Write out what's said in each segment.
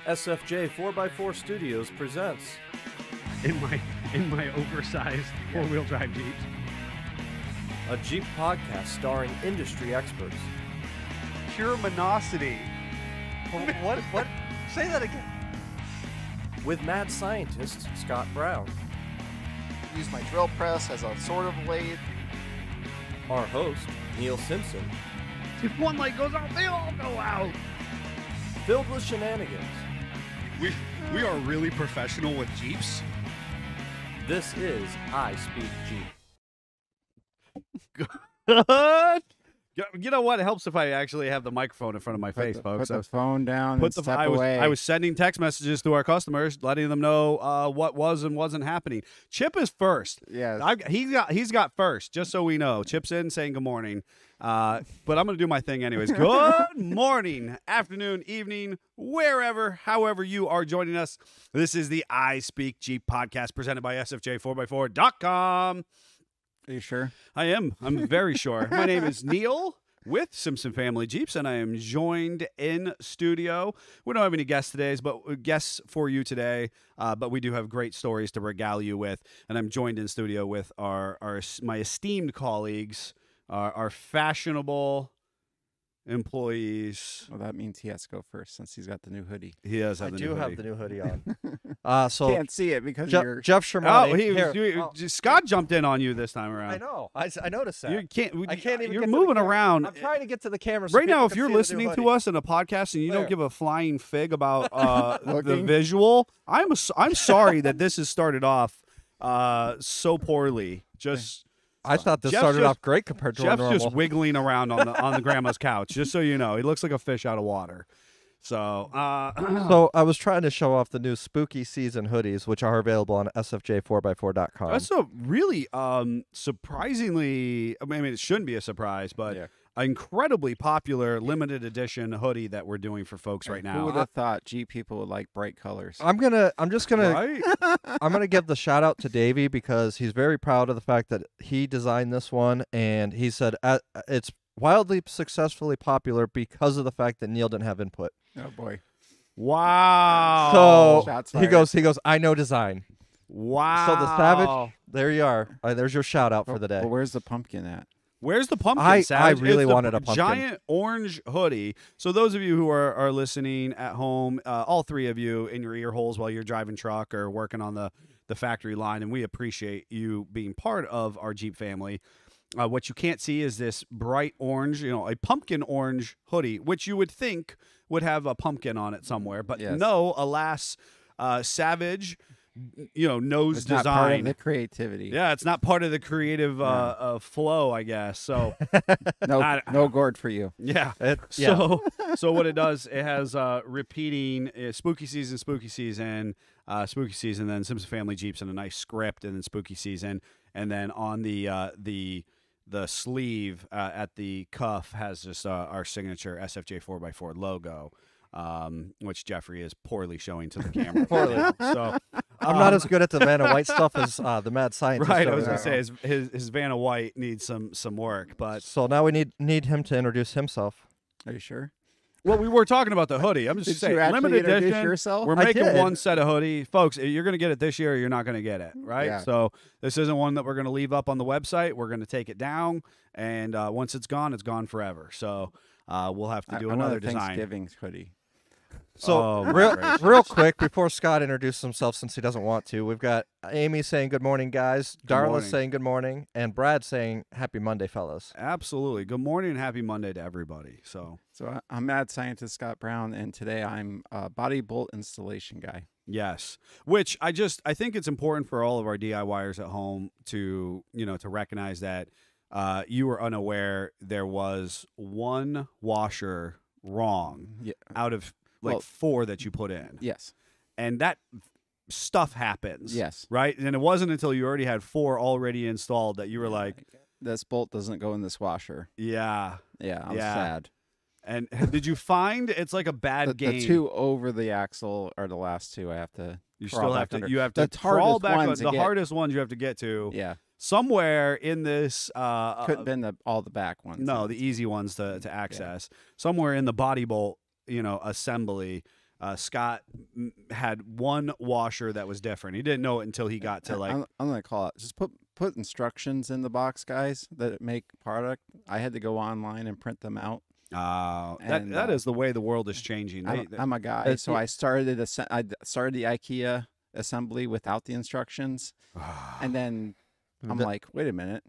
SFJ 4x4 Studios presents in my oversized four-wheel drive Jeeps. a Jeep podcast starring industry experts. Pure monosity. What? Say that again. With mad scientist Scott Brown, Use my drill press as a sort of lathe. our host Neil Simpson, If one light goes out, they all go out. filled with shenanigans. We are really professional with Jeeps. This is I Speak Jeep. Good. You know what? It helps if I actually have the microphone in front of my face, folks. Put the phone down and step away. I was sending text messages to our customers, letting them know what was and wasn't happening. Chip is first. Yes. He's got first, just so we know. Chip's in saying good morning. But I'm going to do my thing anyways. Good morning, afternoon, evening, wherever, however you are joining us. This is the I Speak Jeep podcast presented by SFJ4x4.com. Are you sure? I am. I'm very sure. My name is Neil with Simpson Family Jeeps, and I am joined in studio. We don't have any guests for you today, but we do have great stories to regale you with. And I'm joined in studio with my esteemed colleagues, our fashionable employees. Well, that means he has to go first since he's got the new hoodie. He does have I the do new have hoodie. the new hoodie on. So Can't see it because you're... Jeff Shermani. Scott jumped in on you this time around. I know. I noticed that. You can't. I can't even. You're get to moving the camera. around. I'm trying to get to the camera. So Right now, people if can you're see the new listening to hoodie. us in a podcast and you don't There. give a flying fig about the Looking. visual, I'm sorry that this has started off so poorly. Just I thought this Jeff's started just- off great compared to our Jeff's normal. just wiggling around on the grandma's couch. Just so you know, he looks like a fish out of water. So, So I was trying to show off the new spooky season hoodies, which are available on SFJ4x4.com. that's a really surprisingly. I mean, it shouldn't be a surprise, but Yeah. incredibly popular limited edition hoodie that we're doing for folks right Who now. would have thought Jeep people would like bright colors? I'm just gonna Right? I'm gonna give the shout out to Davey because he's very proud of the fact that he designed this one, and he said it's wildly successfully popular because of the fact that Neil didn't have input. Oh, boy. Wow. So Shots he fired. goes, I know design. Wow. So the Savage, there you are. There's your shout out for the day. Well, where's the pumpkin at? Where's the pumpkin, I Savage? really It's the wanted a pumpkin. giant orange hoodie. So those of you who are listening at home, all three of you in your ear holes while you're driving truck or working on the factory line, and we appreciate you being part of our Jeep family. What you can't see is this bright orange, a pumpkin orange hoodie, which you would think would have a pumpkin on it somewhere. But Yes. no, alas, Savage, knows It's design. not part of the creativity. Yeah, it's not part of the creative flow, I guess. So, No gourd for you. yeah. Yeah. So what it does, it has repeating spooky season, spooky season, then Simpson Family Jeeps and a nice script, and then spooky season, and then on the sleeve at the cuff has just our signature SFJ 4x4 logo. Which Jeffrey is poorly showing to the camera. Poorly. So I'm not as good at the Vanna White stuff as the Mad Scientist. right. I over was gonna there. say his Vanna White needs some work, but So now we need him to introduce himself. Are you sure? well, we were talking about the hoodie. I'm just Did saying you actually limited introduce edition. yourself? We're I making did. one set of hoodie, folks. You're going to get it this year, or you're not going to get it, right? Yeah. So this isn't one that we're going to leave up on the website. We're going to take it down, and once it's gone forever. So we'll have to do another design. Thanksgiving hoodie. So Oh, my real gracious. quick before Scott introduces himself, since he doesn't want to, we've got Amy saying good morning, guys. Darla morning. saying good morning, and Brad saying happy Monday, fellas. Absolutely. Good morning and happy Monday to everybody. So So I'm mad scientist Scott Brown, and today I'm a body bolt installation guy. yes, which I think it's important for all of our DIYers at home to recognize that you were unaware there was one washer wrong Yeah. out of Well, 4 that you put in. Yes. And that stuff happens. Yes. Right? And it wasn't until you already had 4 already installed that you were like, This bolt doesn't go in this washer. yeah. Yeah, I'm Yeah. sad. And did you find it's like a bad The game? 2 over the axle are the last 2 I have to you crawl still have back to under. you have The to crawl hardest back on ones to the get. hardest ones you have to get to Yeah. somewhere in this Couldn't have been all the back ones. no, the easy ones to access. Somewhere in the body bolt, assembly, Scott had one washer that was different. He didn't know it until he got to like. I'm gonna call it. Just put instructions in the box, guys, that make product. I had to go online and print them out. That is the way the world is changing. I'm a guy, so I started the IKEA assembly without the instructions, and then I'm like, wait a minute,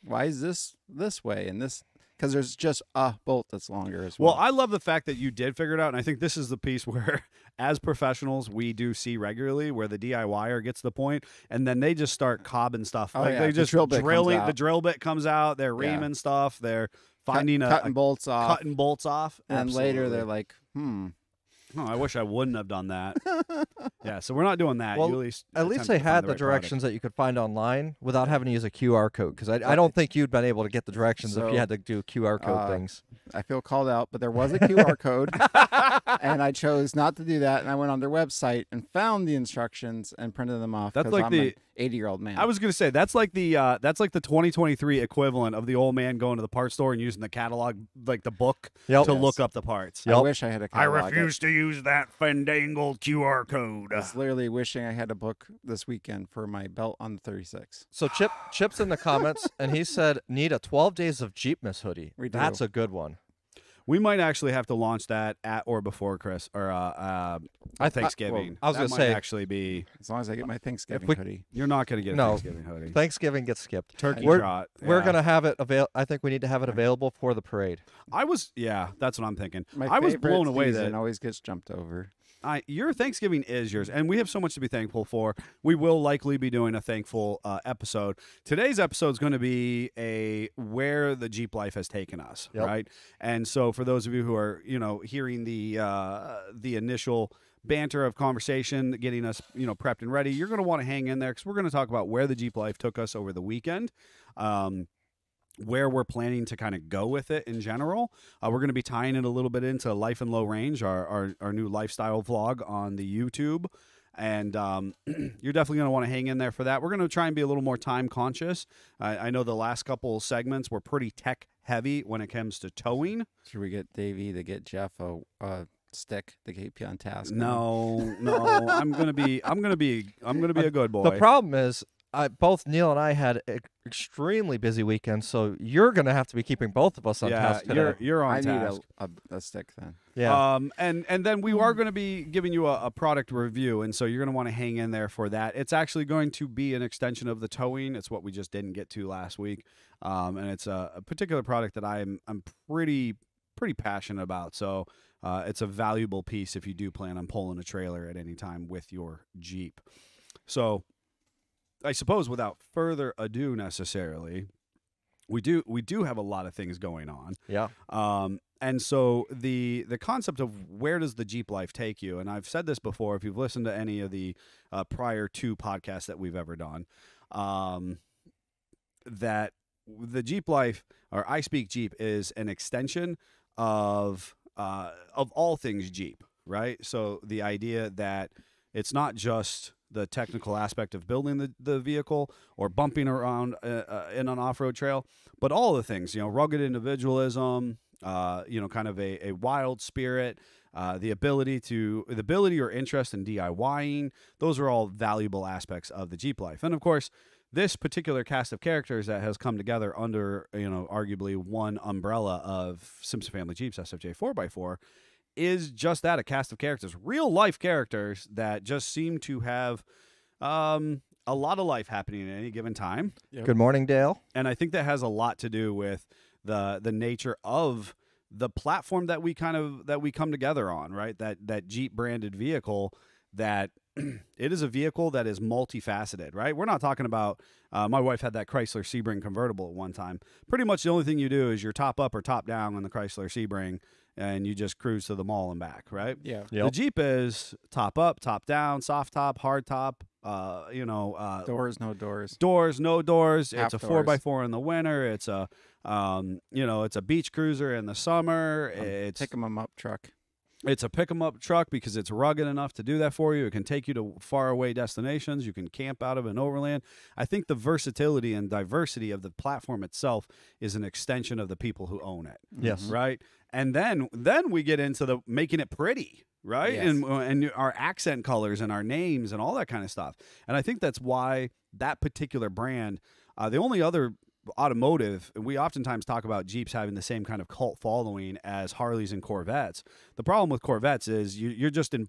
why is this way and this? Because there's just a bolt that's longer as well. Well, I love the fact that you did figure it out, and I think this is the piece where, as professionals, we do see regularly where the DIYer gets to the point, and then they just start cobbing stuff. Oh, like yeah, they the just drill bit comes drilling. out. The drill bit comes out. They're reaming stuff. They're finding cutting bolts off, cutting bolts off, and later Absolutely. they're like, Oh, I wish I wouldn't have done that. Yeah, so we're not doing that. Well, You at least At least attempt they to find had the the right directions that you could find online without having to use a QR code. Because I don't think you'd been able to get the directions if So, you had to do QR code things. I feel called out, but there was a QR code, and I chose not to do that. And I went on their website and found the instructions and printed them off. That's 'cause like I'm the- an 80-year-old man. I was gonna say that's like the 2023 equivalent of the old man going to the parts store and using the catalog, like the book, Yep. to Yes. look up the parts. I wish I had a I catalog. refuse to use that fandangled QR code. I was literally wishing I had a book this weekend for my belt on the 36. So Chip's in the comments, and he said, need a 12 Days of Jeepmas hoodie. We do. That's a good one. We might actually have to launch that at or before Chris or Thanksgiving. I was That gonna might say- actually be. As long as I get my Thanksgiving we- hoodie. You're not gonna get a No. Thanksgiving hoodie. Thanksgiving gets skipped. Turkey We're- trot. We're yeah. going to have it I think we need to have it available for the parade. That's what I'm thinking. My I was favorite blown away season that always gets jumped over. your Thanksgiving is yours, and we have so much to be thankful for. We will likely be doing a thankful episode. Today's episode is going to be where the Jeep life has taken us, Yep. right? And so, for those of you who are, hearing the initial banter of conversation, getting us, prepped and ready, you're going to want to hang in there because we're going to talk about where the Jeep life took us over the weekend. Where we're planning to kind of go with it in general. We're going to be tying it a little bit into Life and Low Range, our new lifestyle vlog on the YouTube. And you're definitely going to want to hang in there for that. We're going to try and be a little more time conscious. I know the last couple segments were pretty tech heavy when it comes to towing. Should we get Davey to get Jeff a stick to keep you on task? No, I'm going to be a good boy. The problem is, both Neil and I had extremely busy weekends, so you're going to have to be keeping both of us on task today. you're on I task. need a stick then. Yeah. And then we are going to be giving you a product review, and so you're going to want to hang in there for that. It's actually going to be an extension of the towing. It's what we just didn't get to last week, and it's a particular product that I'm pretty passionate about. So it's a valuable piece if you do plan on pulling a trailer at any time with your Jeep. So I suppose without further ado, necessarily, we do have a lot of things going on. Yeah. And so the concept of where does the Jeep life take you, and I've said this before, if you've listened to any of the prior 2 podcasts that we've ever done, that the Jeep life, or I Speak Jeep, is an extension of all things Jeep, right? So the idea that it's not just the technical aspect of building the vehicle or bumping around in an off-road trail, but all the things, rugged individualism, kind of a wild spirit, the ability or interest in DIYing. Those are all valuable aspects of the Jeep life. And of course, this particular cast of characters that has come together under, arguably one umbrella of Simpson Family Jeeps SFJ 4x4 is just that, a cast of characters, real life characters that just seem to have a lot of life happening at any given time. Yep. Good morning, Dale. And I think that has a lot to do with the nature of the platform that we come together on, right? That Jeep branded vehicle, that it is a vehicle that is multifaceted, right? We're not talking about, my wife had that Chrysler Sebring convertible at one time. Pretty much the only thing you do is you're top up or top down on the Chrysler Sebring, and you just cruise to the mall and back, right? Yeah. Yep. The Jeep is top up, top down, soft top, hard top, Doors, no doors. doors, no doors. Half It's a doors. 4x4 in the winter. It's a, it's a beach cruiser in the summer. It's Pick 'em up truck. It's a pick 'em up truck because it's rugged enough to do that for you. It can take you to far away destinations. You can camp out of an overland. I think the versatility and diversity of the platform itself is an extension of the people who own it. Yes. Right. And then we get into the making it pretty. Right. Yes. And our accent colors and our names and all that kind of stuff. And I think that's why that particular brand, the only other automotive, we oftentimes talk about Jeeps having the same kind of cult following as Harleys and Corvettes. The problem with Corvettes is you're just in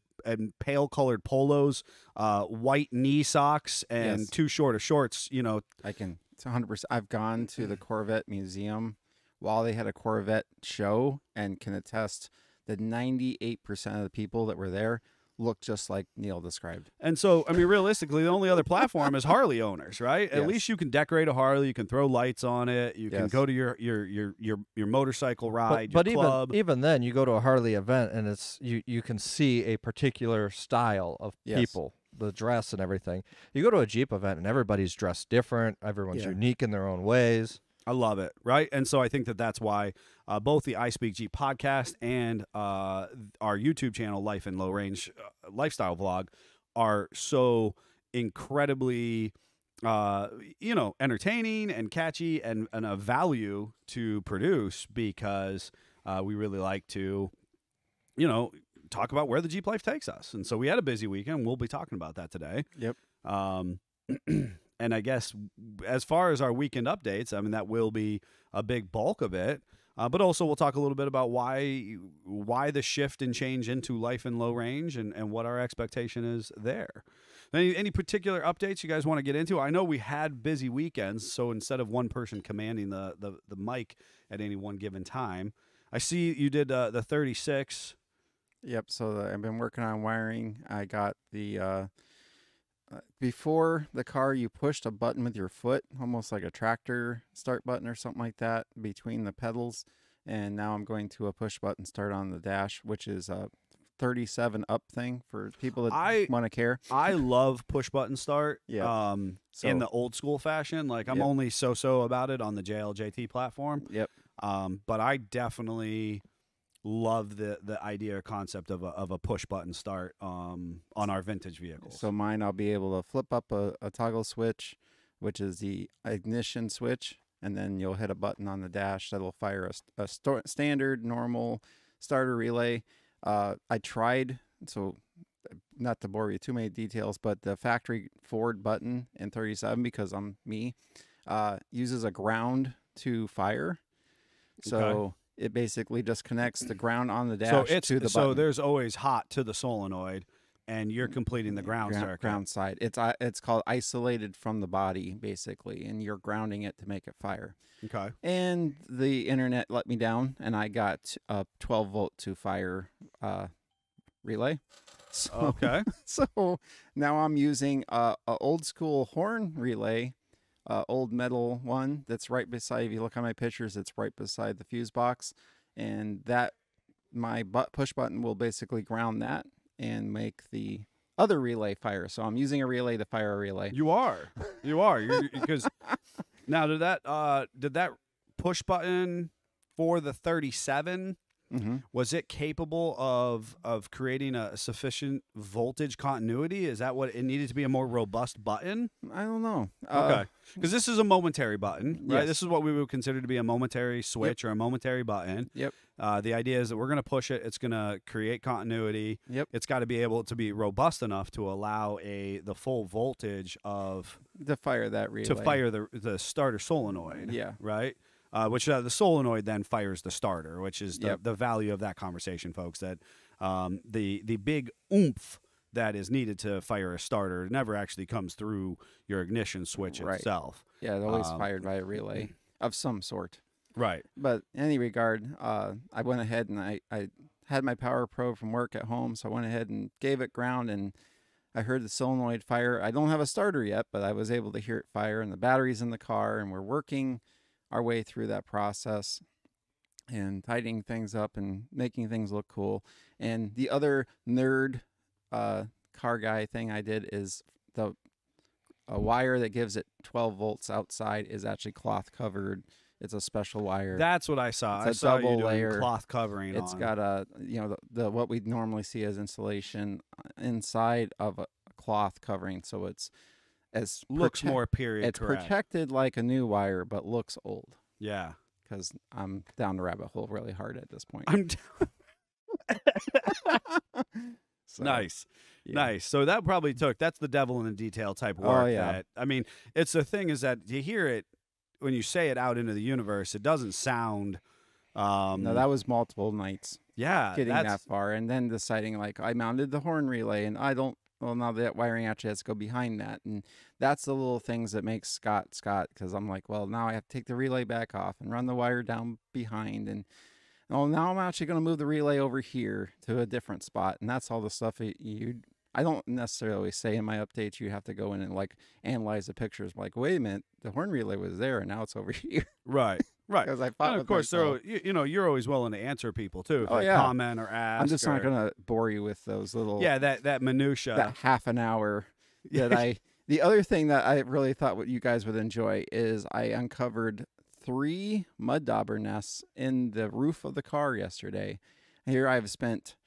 pale colored polos, white knee socks, and Yes. too short of shorts. You know, I can 100%. I've gone to the Corvette Museum while they had a Corvette show and can attest that 98% of the people that were there looked just like Neil described. and so I mean, realistically, the only other platform is Harley owners, right? At Yes. least you can decorate a Harley, you can throw lights on it, you can Yes. go to your motorcycle ride, But your club. even then, you go to a Harley event and it's you can see a particular style of Yes. people, the dress and everything. You go to a Jeep event and everybody's dressed different. Everyone's Yeah. unique in their own ways. I love it, right? And so I think that's why both the I Speak Jeep podcast and our YouTube channel, Life in Low Range Lifestyle Vlog, are so incredibly, entertaining and catchy and a value to produce because we really like to, talk about where the Jeep life takes us. And so we had a busy weekend. We'll be talking about that today. Yep. And I guess as far as our weekend updates, I mean, that will be a big bulk of it. But also we'll talk a little bit about why the shift and change into life in low range and what our expectation is there. Any particular updates you guys want to get into? I know we had busy weekends, so instead of one person commanding the mic at any one given time, I see you did the 36. Yep. So I've been working on wiring. I got the before the car, you pushed a button with your foot, almost like a tractor start button or something like that, between the pedals. And now I'm going to a push button start on the dash, which is a 37 up thing for people that want to care. I love push button start. Yeah. In the old school fashion. Like I'm Yep. only so about it on the JLJT platform. Yep. But I definitely love the idea or concept of a push button start on our vintage vehicles. So mine, I'll be able to flip up a toggle switch, which is the ignition switch, and then you'll hit a button on the dash that'll fire a standard normal starter relay. I tried, so not to bore you too many details, but the factory Ford button in 37, because I'm me, uses a ground to fire. So Okay. it basically just connects the ground on the dash so to the button. so there's always hot to the solenoid, and you're completing the ground circuit. ground side. It's called isolated from the body, basically, and you're grounding it to make it fire. Okay. And the internet let me down, and I got a 12 volt to fire relay. So, Okay. so now I'm using a old school horn relay, old metal one that's right beside. If you look at my pictures, it's right beside the fuse box, and that my push button will basically ground that and make the other relay fire. So I'm using a relay to fire a relay. You are. Because now did that push button for the 37, Mm-hmm. was it capable of creating a sufficient voltage continuity? Is that what it needed to be, a more robust button? I don't know. Okay. Because this is a momentary button, right? Yes. This is what we would consider to be a momentary switch or a momentary button. Yep. The idea is that we're going to push it. It's going to create continuity. Yep. It's got to be able to be robust enough to allow the full voltage of To fire that relay. to fire the starter solenoid. Yeah. Right. Which the solenoid then fires the starter, which is Yep. the value of that conversation, folks. That the big oomph that is needed to fire a starter never actually comes through your ignition switch Right. itself. Yeah, it's always fired by a relay of some sort. Right. But in any regard, I went ahead and I had my Power Pro from work at home, so I went ahead and gave it ground, and I heard the solenoid fire. I don't have a starter yet, but I was able to hear it fire, and the battery's in the car, and we're working our way through that process and tidying things up and making things look cool. And the other nerd car guy thing I did is a wire that gives it 12 volts outside is actually cloth covered. It's a special wire. That's what I saw. It's I a saw you double doing layer. cloth covering It's on. got a, the what we normally see as insulation inside of a cloth covering, so it's as looks more period It's correct. protected like a new wire, but looks old. Yeah. Because I'm down the rabbit hole really hard at this point. I'm So, nice. yeah. Nice. So that probably that's the devil in the detail type Oh, work. yeah. That, I mean, it's the thing is that you hear it when you say it out into the universe, it doesn't sound. No, that was multiple nights yeah, getting that that's far, and then deciding like I mounted the horn relay, and I don't. Well, now that wiring actually has to go behind that, and that's the little things that make Scott, because I'm like, well, now I have to take the relay back off and run the wire down behind, and oh, now I'm actually going to move the relay over here to a different spot, and that's all the stuff I don't necessarily say in my updates. You have to go in and like analyze the pictures. Like, wait a minute, the horn relay was there, and now it's over here. right. Right. Because I And fought of with course, myself. you're always willing to answer people too. If Oh, they yeah. comment or ask. I'm just not or- going to bore you with those little Yeah, that minutia. that half an hour that the other thing that I really thought what you guys would enjoy is I uncovered 3 mud dauber nests in the roof of the car yesterday. Here I've spent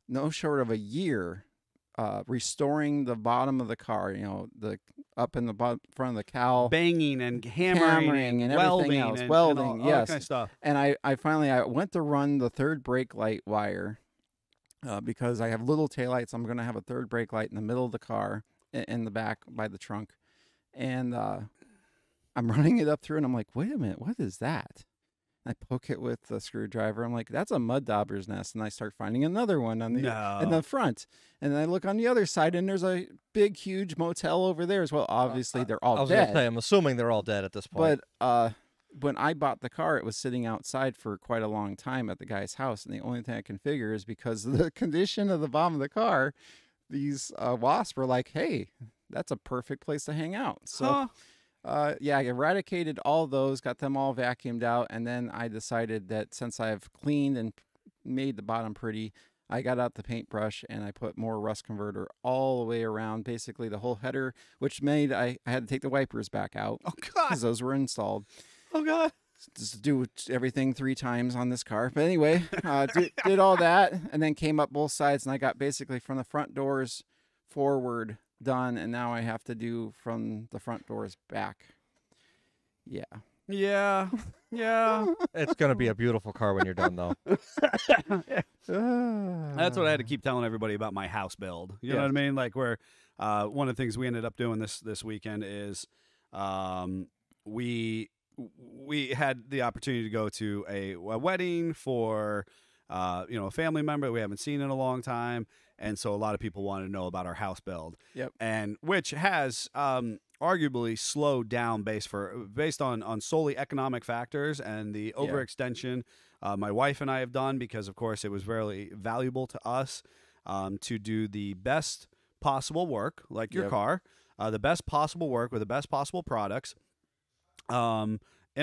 no short of a year restoring the bottom of the car, the up in the front of the cowl. banging and hammering, and everything welding else. and Welding, all that yes. kind of stuff. And I finally went to run the third brake light wire because I have little taillights. I'm going to have a third brake light in the middle of the car in the back by the trunk. And I'm running it up through and I'm like, wait a minute, what is that? I poke it with the screwdriver. I'm like, that's a mud dauber's nest. And I start finding another one on No. in the front. And then I look on the other side and there's a big, huge motel over there as well. Obviously, they're all I was going dead. to say, I'm assuming they're all dead at this point. But when I bought the car, it was sitting outside for quite a long time at the guy's house, and the only thing I can figure is because of the condition of the bottom of the car, these wasps were like, "Hey, that's a perfect place to hang out." So, yeah, I eradicated all those, got them all vacuumed out, and then I decided that since I've cleaned and made the bottom pretty, I got out the paintbrush and I put more rust converter all the way around, basically the whole header, which made I had to take the wipers back out Oh God! because those were installed. Oh God! Just do everything 3 times on this car. But anyway, did all that and then came up both sides, and I got basically from the front doors forward done, and now I have to do from the front doors back. Yeah. Yeah, yeah. It's going to be a beautiful car when you're done, though. That's what I had to keep telling everybody about my house build. You know Yeah. what I mean? Like where one of the things we ended up doing this weekend is we had the opportunity to go to a wedding for a family member we haven't seen in a long time, and so a lot of people wanted to know about our house build. Yep. And which has arguably slowed down based on solely economic factors and the Yeah. overextension my wife and I have done, because of course it was very valuable to us to do the best possible work, like your Yep. car, the best possible work with the best possible products, in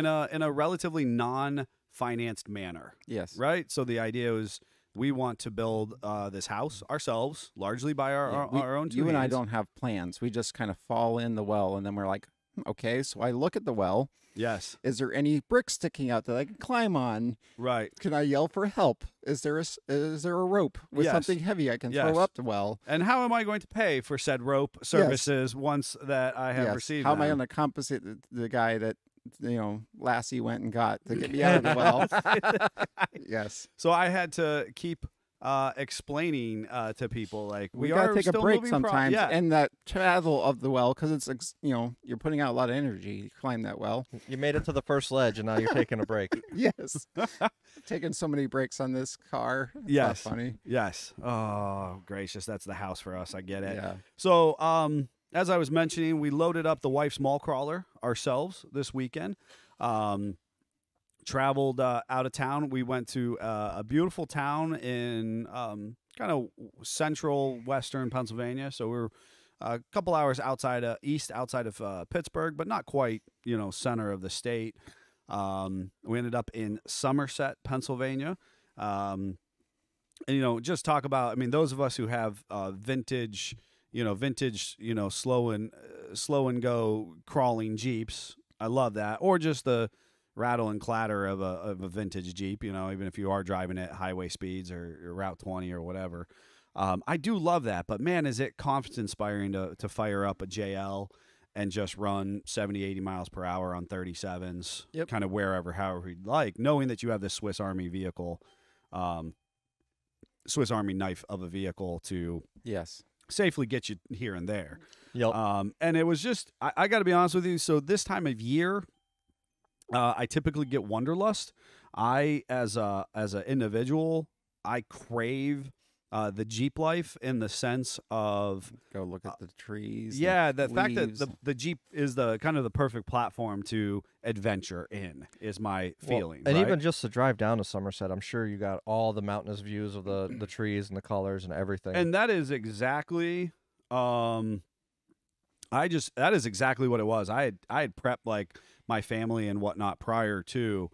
a relatively non-financed manner, Yes. right? So the idea was we want to build this house ourselves, largely by Yeah, our own two You and I hands. don't have plans. We just kind of fall in the well, and then we're like, okay, so I look at the well. Yes, Is there any bricks sticking out that I can climb on? right. Can I yell for help? Is there a rope with Yes. something heavy I can Yes. throw up the well? And how am I going to pay for said rope services once that I have Yes. received How am I them? going to compensate the guy that Lassie went and got to get me out of the well? Yes. So I had to keep explaining to people like We are gotta take a still break moving sometimes, yeah. and that travel of the well, because it's you're putting out a lot of energy to climb that well. You made it to the first ledge, and now you're taking a break. Yes, taking so many breaks on this car. It's not Yes. funny. Yes. Oh, gracious. That's the house for us. I get it. Yeah, So, as I was mentioning, we loaded up the wife's mall crawler ourselves this weekend. Traveled out of town. We went to a beautiful town in kind of central western Pennsylvania. So we're a couple hours outside of Pittsburgh, but not quite, center of the state. We ended up in Somerset, Pennsylvania. And, just talk about, I mean, those of us who have vintage, slow and go crawling Jeeps. I love that. Or just the rattle and clatter of a vintage Jeep, you know, even if you are driving at highway speeds or Route 20 or whatever. I do love that, but man, is it confidence inspiring to fire up a JL and just run 70, 80 miles per hour on 37s, kind of wherever, however you'd like, knowing that you have this Swiss Army vehicle, Swiss Army knife of a vehicle to safely get you here and there. Yep. And it was just, I got to be honest with you. So this time of year, I typically get wanderlust. As an individual, I crave the Jeep life in the sense of go look at the trees. The fact that the Jeep is the kind of the perfect platform to adventure in is my feeling. And right? even just to drive down to Somerset, I'm sure you got all the mountainous views of the trees and the colors and everything. And that is exactly that is exactly what it was. I had prepped like my family and whatnot prior to.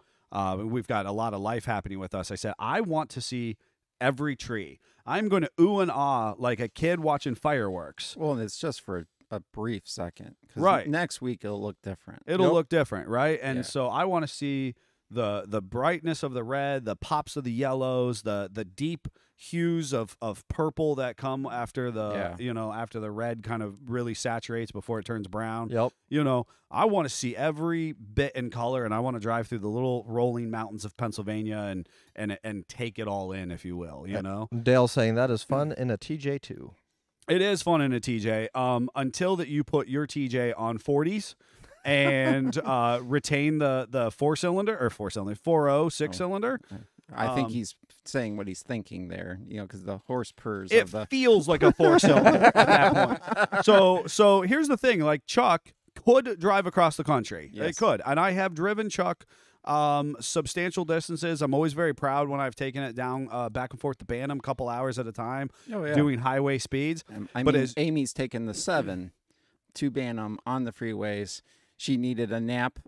We've got a lot of life happening with us. I said I want to see every tree. I'm going to ooh and ah like a kid watching fireworks. Well, and it's just for a brief second. 'Cause right. Next week it'll look different. It'll look different, right? And so I want to see the brightness of the red, the pops of the yellows, the deep hues of purple that come after the after the red kind of really saturates before it turns brown. Yep. You know, I want to see every bit in color, and I want to drive through the little rolling mountains of Pennsylvania and take it all in, if you will. You know, Dale's saying that is fun in a TJ2. It is fun in a TJ. Until that you put your TJ on 40s. And retain the 4.0 6-cylinder. I think he's saying what he's thinking there, you know, because the horse purrs. It feels like a 4-cylinder at that point. So here's the thing: like Chuck could drive across the country. Yes. It could, and I have driven Chuck substantial distances. I'm always very proud when I've taken it down back and forth to Bantam, a couple hours at a time, doing highway speeds. Amy's taken the 7 to Bantam on the freeways. She needed a nap,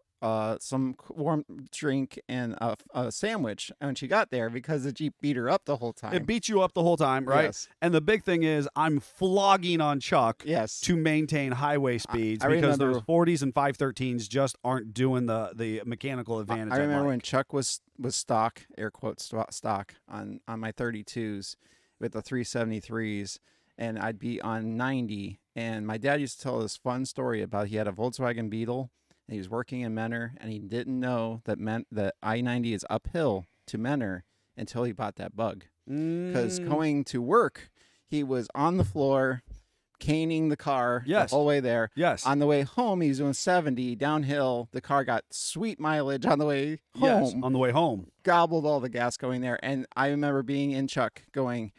some warm drink, and a sandwich when she got there because the Jeep beat her up the whole time. It beat you up the whole time, right? Yes. And the big thing is I'm flogging on Chuck to maintain highway speeds because those 40s and 513s just aren't doing the mechanical advantage. I remember when Chuck was stock, air quotes stock, on my 32s with the 373s, and I'd be on 90. And my dad used to tell this fun story about he had a Volkswagen Beetle, and he was working in Menor, and he didn't know that I-90 is uphill to Menor until he bought that bug. Because going to work, he was on the floor, caning the car the whole way there. Yes. On the way home, he was doing 70 downhill. The car got sweet mileage on the way home. Yes, on the way home. Gobbled all the gas going there. And I remember being in Chuck going,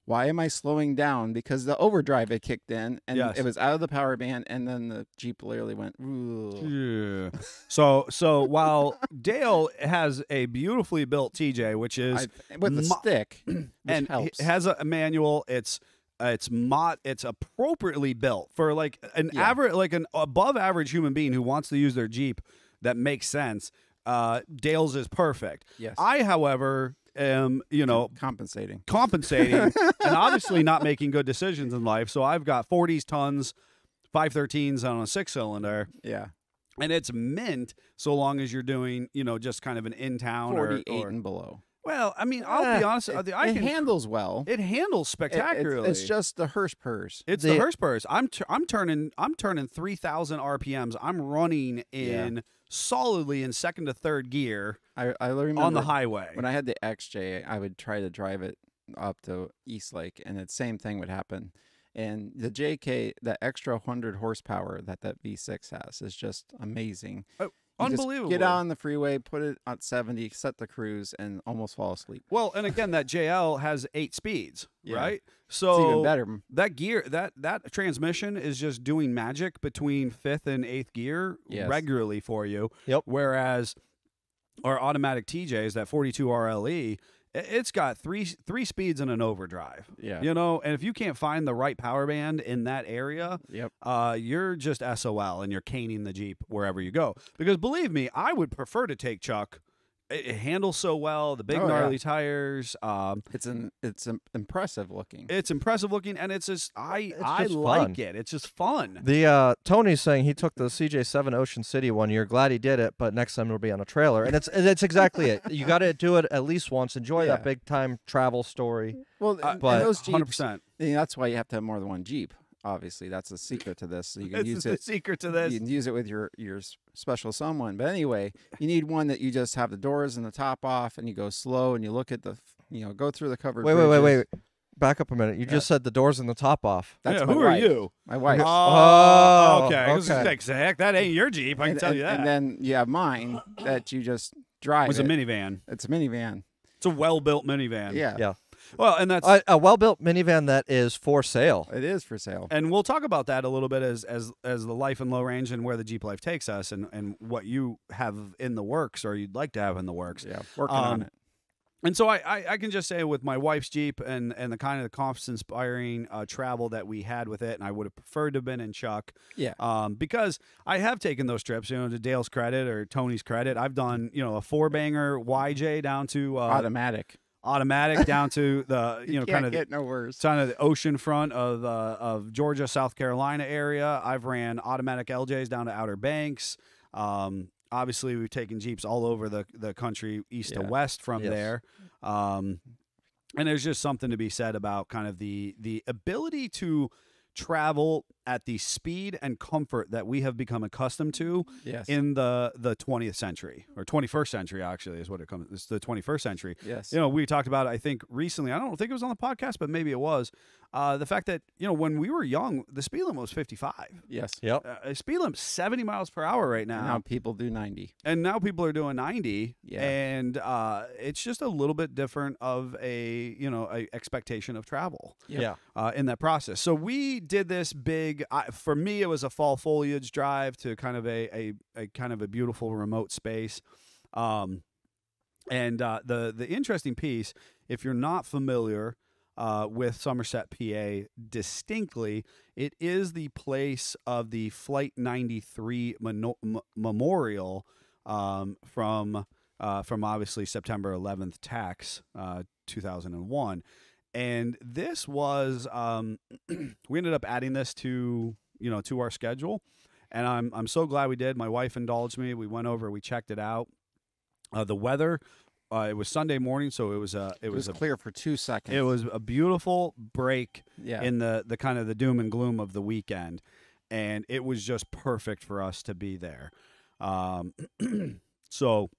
why am I slowing down? Because the overdrive had kicked in, and it was out of the power band, and then the Jeep literally went, ooh. Yeah. So while Dale has a beautifully built TJ, which is with a stick, and helps. It has a manual, it's appropriately built for like an average, like an above average human being who wants to use their Jeep. That makes sense. Dale's is perfect. Yes. I, however, am compensating and obviously not making good decisions in life. So I've got 40s tons, 513s on a 6-cylinder. Yeah. And it's mint so long as you're doing, just kind of an in-town 48 or and below. Well, I mean, I'll be honest. It handles well. It handles spectacularly. It's just the hearse purs. It's the hearse purs. I'm turning 3,000 RPMs. I'm running in solidly in second to third gear. I remember on the highway. When I had the XJ, I would try to drive it up to Eastlake, and the same thing would happen. And the JK, the extra 100 horsepower that V6 has is just amazing. Unbelievable. Get out on the freeway, put it at 70, set the cruise, and almost fall asleep. Well, and again, that JL has 8 speeds, right? So it's even better. That gear, that transmission is just doing magic between 5th and 8th gear regularly for you. Yep. Whereas our automatic TJs, that 42 RLE, it's got three speeds and an overdrive. Yeah. And if you can't find the right power band in that area, you're just SOL and you're caning the Jeep wherever you go. Because believe me, I would prefer to take Chuck it handles so well. The big Oh, yeah. gnarly tires. It's impressive looking. It's impressive looking, and it's just I just like fun. it. It's just fun. The Tony's saying he took the CJ7 Ocean City one year. Glad he did it, but next time it'll be on a trailer. And it's exactly it. You got to do it at least once. Enjoy that Yeah. big time travel story. Well, but and those Jeeps, 100%. that's why you have to have more than one Jeep. Obviously, that's the secret to this. So you can This use is the it. secret to this. You can use it with your special someone. But anyway, you need one that you just have the doors and the top off, and you go slow, and you look at the, go through the covered. Wait. bridges. Back up a minute. You just said the doors and the top off. That's Yeah, my who wife. are you? My wife. Oh, okay. I was okay. like, heck, that ain't your Jeep. I can tell you that. And then you have mine that you just drive. It was a it. minivan. It's a minivan. It's a well-built minivan. Yeah. Yeah. Well, and that's A well-built minivan that is for sale. It is for sale. and we'll talk about that a little bit as the life and low range and where the Jeep life takes us and what you have in the works or you'd like to have in the works. Yeah, working on it. And so I can just say with my wife's Jeep and the kind of the confidence-inspiring travel that we had with it, and I would have preferred to have been in Chuck. Yeah. Because I have taken those trips, to Dale's credit or Tony's credit. I've done, a four-banger YJ down to automatic down to the, You kind of get no worse. kind of the ocean front of Georgia, South Carolina area. I've ran automatic LJs down to Outer Banks. Obviously, we've taken Jeeps all over the country, east to Yeah. west from Yes. there. And there's just something to be said about kind of the ability to travel at the speed and comfort that we have become accustomed to Yes. in the 20th century or 21st century, actually, is what it comes. It's the 21st century. yes. We talked about it, I think, recently. I don't think it was on the podcast, but maybe it was. The fact that, when we were young, the speed limit was 55. Yes. Yep. Speed limit's 70 miles per hour right And now. now people do 90. And now people are doing 90. Yeah. And it's just a little bit different of a expectation of travel Yeah. in that process. So we did this big, for me, it was a fall foliage drive to kind of a kind of a beautiful remote space. And the interesting piece, if you're not familiar with Somerset, PA, distinctly, it is the place of the Flight 93 memorial from obviously September 11th tax 2001. And this was we ended up adding this to our schedule, and I'm so glad we did. My wife indulged me. We went over, we checked it out. The weather. It was Sunday morning, so it was clear for 2 seconds. it was a beautiful break Yeah. in the kind of the doom and gloom of the weekend, and it was just perfect for us to be there. So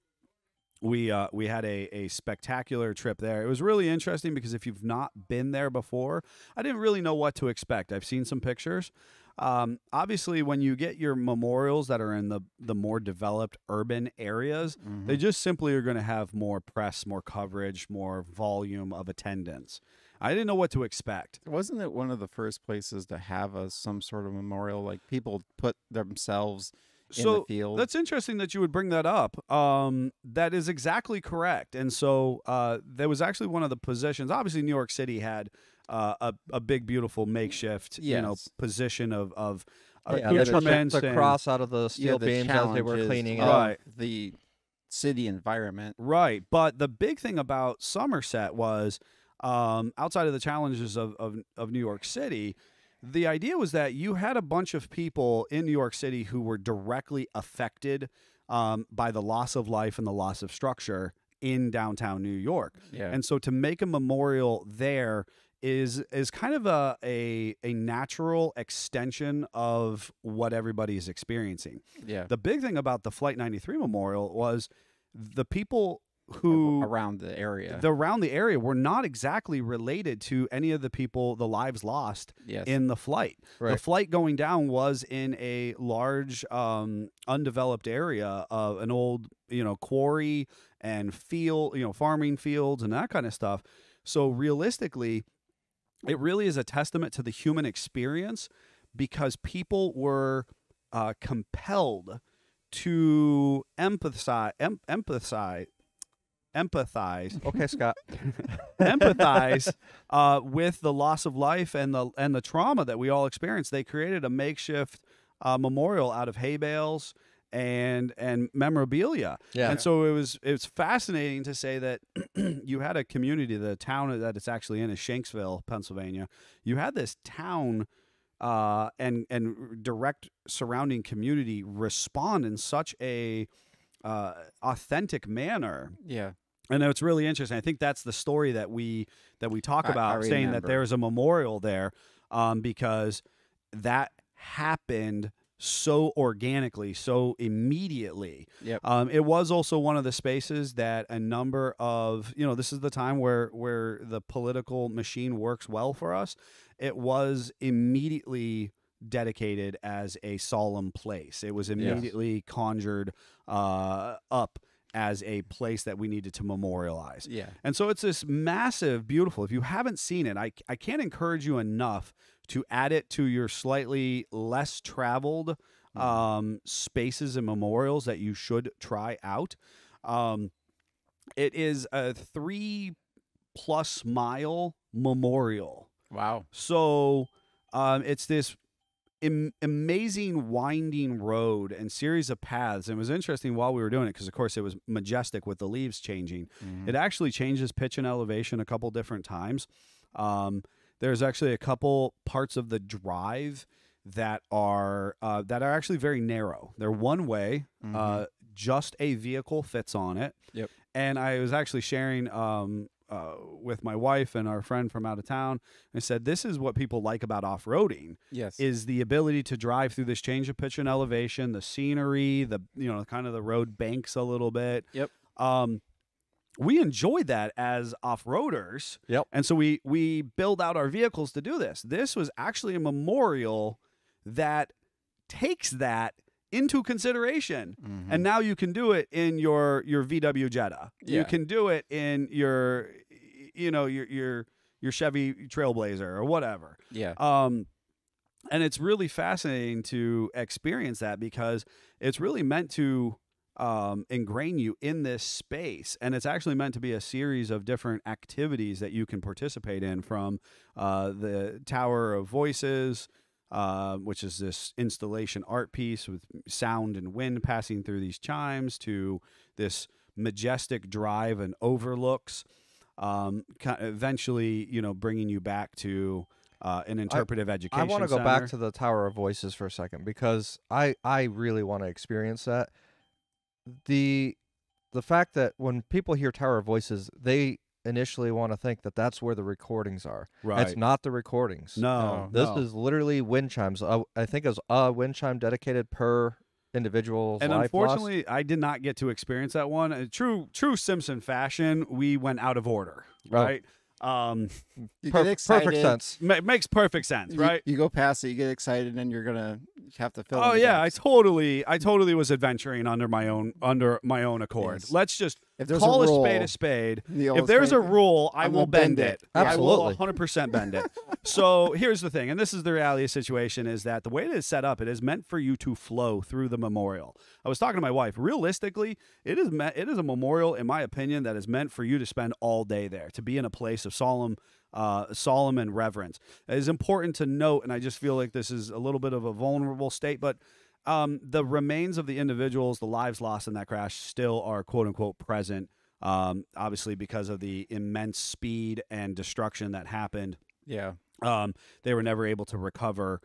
we had a spectacular trip there. It was really interesting because if you've not been there before, I didn't really know what to expect. I've seen some pictures. Obviously, when you get your memorials that are in the more developed urban areas, they just simply are going to have more press, more coverage, more volume of attendance. I didn't know what to expect. Wasn't it one of the first places to have some sort of memorial? Like people put themselves in the field. That's interesting that you would bring that up. That is exactly correct. And so there was actually one of the positions. Obviously, New York City had a big, beautiful makeshift, Yes. position of Yeah, they took accoutrements the and- cross out of the steel the beams as they were challenges cleaning it of up. Right. the city environment. Right. But the big thing about Somerset was outside of the challenges of New York City, the idea was that you had a bunch of people in New York City who were directly affected by the loss of life and the loss of structure in downtown New York. Yeah. And so to make a memorial there is kind of a natural extension of what everybody is experiencing. Yeah. The big thing about the Flight 93 Memorial was the people who around the area. around the area were not exactly related to any of the people, the lives lost Yes. in the flight. The Right. flight going down was in a large undeveloped area of an old, quarry and field, farming fields and that kind of stuff. So realistically, it really is a testament to the human experience because people were compelled to empathize, Okay, Scott. empathize with the loss of life and the trauma that we all experienced. They created a makeshift memorial out of hay bales and memorabilia. Yeah. And so it was fascinating to say that you had a community, the town that it's actually in is Shanksville, Pennsylvania. You had this town and direct surrounding community respond in such a authentic manner. Yeah. And it's really interesting. I think that's the story that we talk about, saying that remember. there's a memorial there, because that happened so organically, so immediately. Yep. It was also one of the spaces that a number of, this is the time where the political machine works well for us. It was immediately dedicated as a solemn place. It was immediately conjured up as a place that we needed to memorialize. Yeah. And so it's this massive, beautiful, if you haven't seen it, I can't encourage you enough to add it to your slightly less traveled spaces and memorials that you should try out. It is a 3+ mile memorial. Wow. So it's this amazing winding road and series of paths. And it was interesting while we were doing it, because of course it was majestic with the leaves changing. It actually changes pitch and elevation a couple different times. There's actually a couple parts of the drive that are actually very narrow. They're one way. Just a vehicle fits on it. Yep. And I was actually sharing with my wife and our friend from out of town. I said, this is what people like about off-roading. Yes. Is the ability to drive through this change of pitch and elevation, the scenery, the kind of the road banks a little bit. Yep. We enjoyed that as off-roaders. Yep. And so we build out our vehicles to do this. This was actually a memorial that takes that into consideration. And now you can do it in your VW Jetta. Yeah. You can do it in your Chevy Trailblazer or whatever. Yeah. And it's really fascinating to experience that, because it's really meant to ingrain you in this space, and it's actually meant to be a series of different activities that you can participate in, from the Tower of Voices, which is this installation art piece with sound and wind passing through these chimes, to this majestic drive and overlooks, eventually, bringing you back to an interpretive education I want to go center. back to the Tower of Voices for a second, because I really want to experience that. The fact that when people hear Tower of Voices, they initially want to think that that's where the recordings are. Right. It's not the recordings. No, This no. is literally wind chimes. I think it's a wind chime dedicated per individual's And life unfortunately, I did not get to experience that one. In true Simpson fashion, we went out of order, right? You lost. get excited. Perfect sense. Makes perfect sense, You- right? You go past it, you get excited, and you're gonna have to fill. Oh in the yeah, I gaps. totally was adventuring under my own accord. Yes. Let's just If there's call a a rule, spade a spade. the If old there's a spade- rule, I I'm will gonna bend bend it. it. I will Absolutely. 100% bend it. So here's the thing, and this is the reality of the situation, is that the way it is set up, it is meant for you to flow through the memorial. I was talking to my wife. Realistically, it is a memorial, in my opinion, that is meant for you to spend all day there, to be in a place of solemn and reverence. It is important to note, and I just feel like this is a little bit of a vulnerable state, but the remains of the individuals, the lives lost in that crash, still are quote unquote present. Obviously, because of the immense speed and destruction that happened, Yeah. they were never able to recover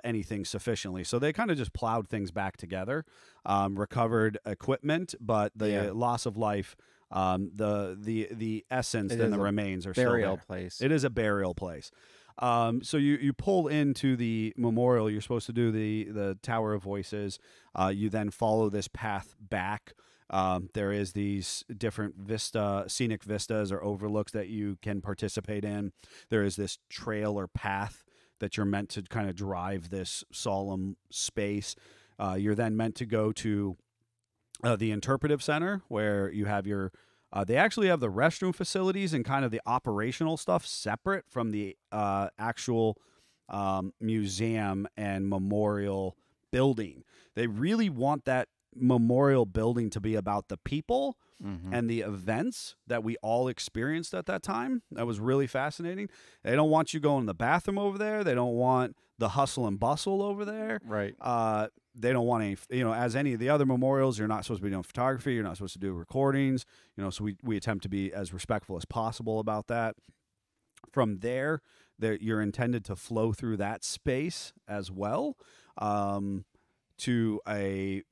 anything sufficiently. So they kind of just plowed things back together, recovered equipment, but the Yeah. loss of life, the essence It and is the a remains are still Burial there. place. It is a burial place. So you pull into the memorial. You're supposed to do the Tower of Voices. You then follow this path back. There is these different scenic vistas or overlooks that you can participate in. There is this trail or path that you're meant to kind of drive this solemn space. You're then meant to go to the interpretive center, where you have your they actually have the restroom facilities and kind of the operational stuff separate from the actual museum and memorial building. They really want that memorial building to be about the people and the events that we all experienced at that time. That was really fascinating. They don't want you going to the bathroom over there. They don't want the hustle and bustle over there. Right. they don't want any, as any of the other memorials, you're not supposed to be doing photography. You're not supposed to do recordings, so we attempt to be as respectful as possible about that. From there, you're intended to flow through that space as well, to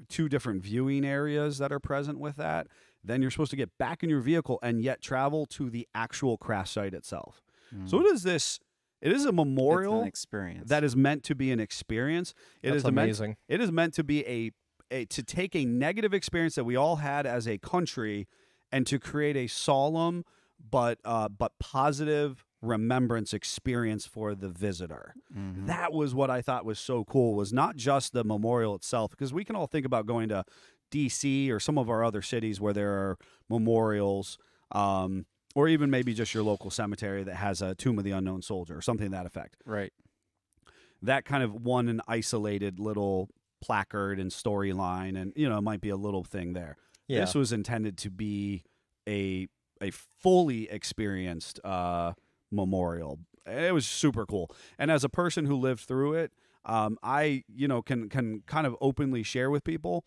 two different viewing areas that are present with that. Then you're supposed to get back in your vehicle and yet travel to the actual crash site itself. So it is a memorial, It's an experience that is meant to be an experience. That's amazing. It is meant to be to take a negative experience that we all had as a country and to create a solemn but positive remembrance experience for the visitor. That was what I thought was so cool, was not just the memorial itself, because we can all think about going to DC or some of our other cities where there are memorials, or even maybe just your local cemetery that has a Tomb of the Unknown Soldier or something to that effect. right. That kind of one and isolated little placard and storyline, and it might be a little thing there. Yeah. This was intended to be a fully experienced memorial. It was super cool. And as a person who lived through it, I can kind of openly share with people.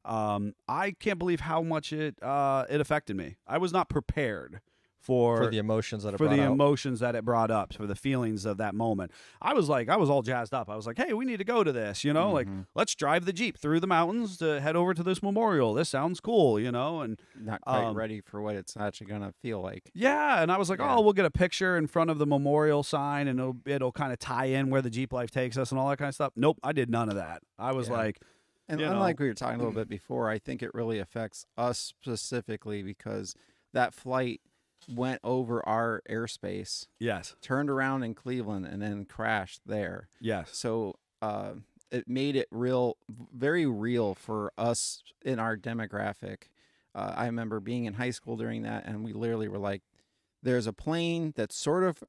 I can't believe how much it affected me. I was not prepared for the emotions that it for brought the out. emotions that it brought up, for the feelings of that moment. I was all jazzed up. I was like, hey, we need to go to this, like, let's drive the Jeep through the mountains to head over to this memorial. This sounds cool, and Not quite ready for what it's actually gonna feel like. yeah. And I was like, Yeah. oh, we'll get a picture in front of the memorial sign and it'll kind of tie in where the Jeep life takes us and all that kind of stuff. Nope. I did none of that. I was Yeah. like, And you unlike know. we were talking a little bit before, I think it really affects us specifically because that flight went over our airspace, yes, turned around in Cleveland, and then crashed there. yes, So it made it very real for us in our demographic. I remember being in high school during that, and we literally were like, there's a plane that's sort of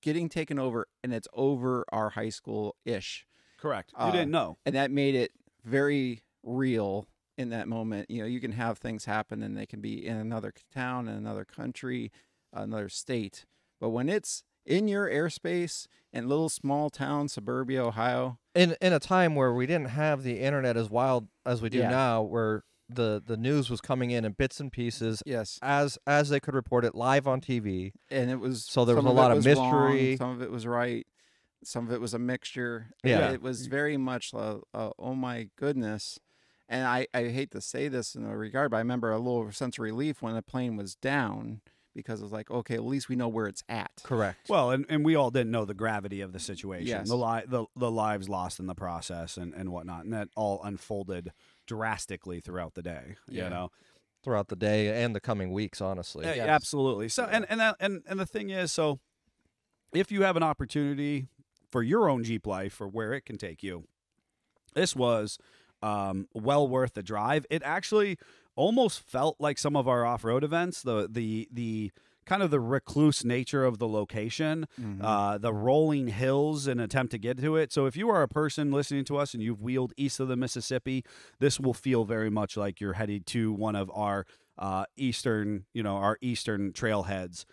getting taken over, and it's over our high school-ish. correct. You didn't know. And that made it very real in that moment. You can have things happen and they can be in another town, in another country, another state. But when it's in your airspace in little small town, suburbia, Ohio, In a time where we didn't have the internet as wild as we do Yeah. now, where the news was coming in bits and pieces yes, as they could report it live on TV. and it was So there was some a lot it of was wrong, mystery. some of it was right, some of it was a mixture. Yeah. It was very much oh my goodness. And I hate to say this in a regard, but I remember a little sense of relief when the plane was down, because it was like, okay, at least we know where it's at. Correct. Well, and we all didn't know the gravity of the situation, Yes. the lives lost in the process and whatnot, and that all unfolded drastically throughout the day. Yeah. Throughout the day and the coming weeks, honestly. Yeah, Yes. absolutely. So, and the thing is, so if you have an opportunity for your own Jeep life, for where it can take you, this was well worth the drive. It actually almost felt like some of our off-road events, the kind of the recluse nature of the location, the rolling hills, in an attempt to get to it. So if you are a person listening to us and you've wheeled east of the Mississippi, this will feel very much like you're headed to one of our eastern trailheads.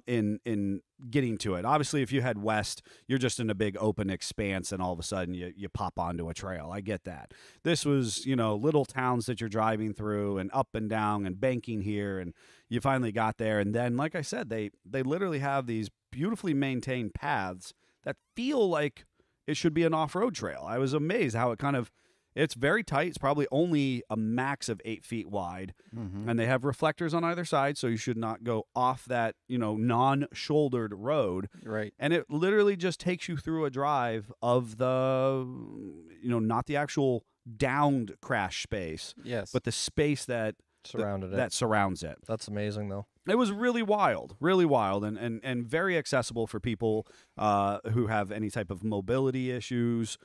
In getting to it. Obviously, if you head west, you're just in a big open expanse and all of a sudden you pop onto a trail. I get that. This was, little towns that you're driving through and up and down and banking here, and you finally got there. And then, like I said, they literally have these beautifully maintained paths that feel like it should be an off-road trail. I was amazed how it's very tight. It's probably only a max of 8 feet wide. And they have reflectors on either side, so you should not go off that, non-shouldered road. Right. And it literally just takes you through a drive of the, not the actual downed crash space, Yes. but the space that Surrounded it. that surrounds it. That's amazing, though. It was really wild, and very accessible for people who have any type of mobility issues.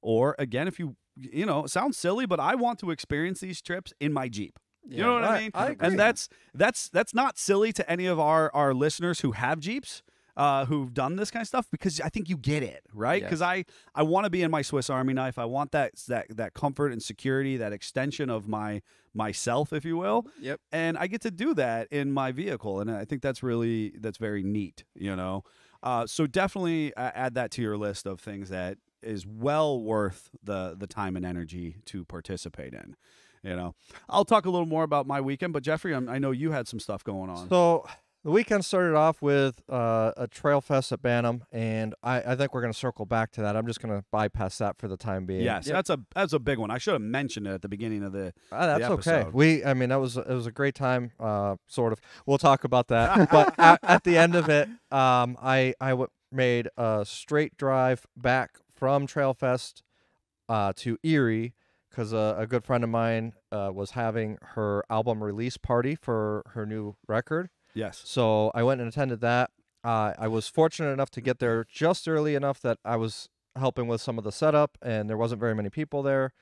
Or again, if you it sounds silly, but I want to experience these trips in my Jeep. You know what I mean? I agree. And that's not silly to any of our listeners who have Jeeps, who've done this kind of stuff, because I think you get it, right? Yes. Because I want to be in my Swiss Army knife. I want that comfort and security, that extension of myself, if you will. Yep. And I get to do that in my vehicle, and I think that's very neat. So definitely add that to your list of things that is well worth the time and energy to participate in. You know, I'll talk a little more about my weekend, but Jeffrey, I know you had some stuff going on. So the weekend started off with a trail fest at Bantam, and I think we're going to circle back to that. I'm just going to bypass that for the time being. Yes, that's a big one. I should have mentioned it at the beginning of the That's the okay. episode. It was a great time, sort of. We'll talk about that. But at the end of it, made a straight drive back from Trail Fest to Erie, because a good friend of mine was having her album release party for her new record. Yes. So I went and attended that. I was fortunate enough to get there just early enough that I was helping with some of the setup, and there wasn't very many people there.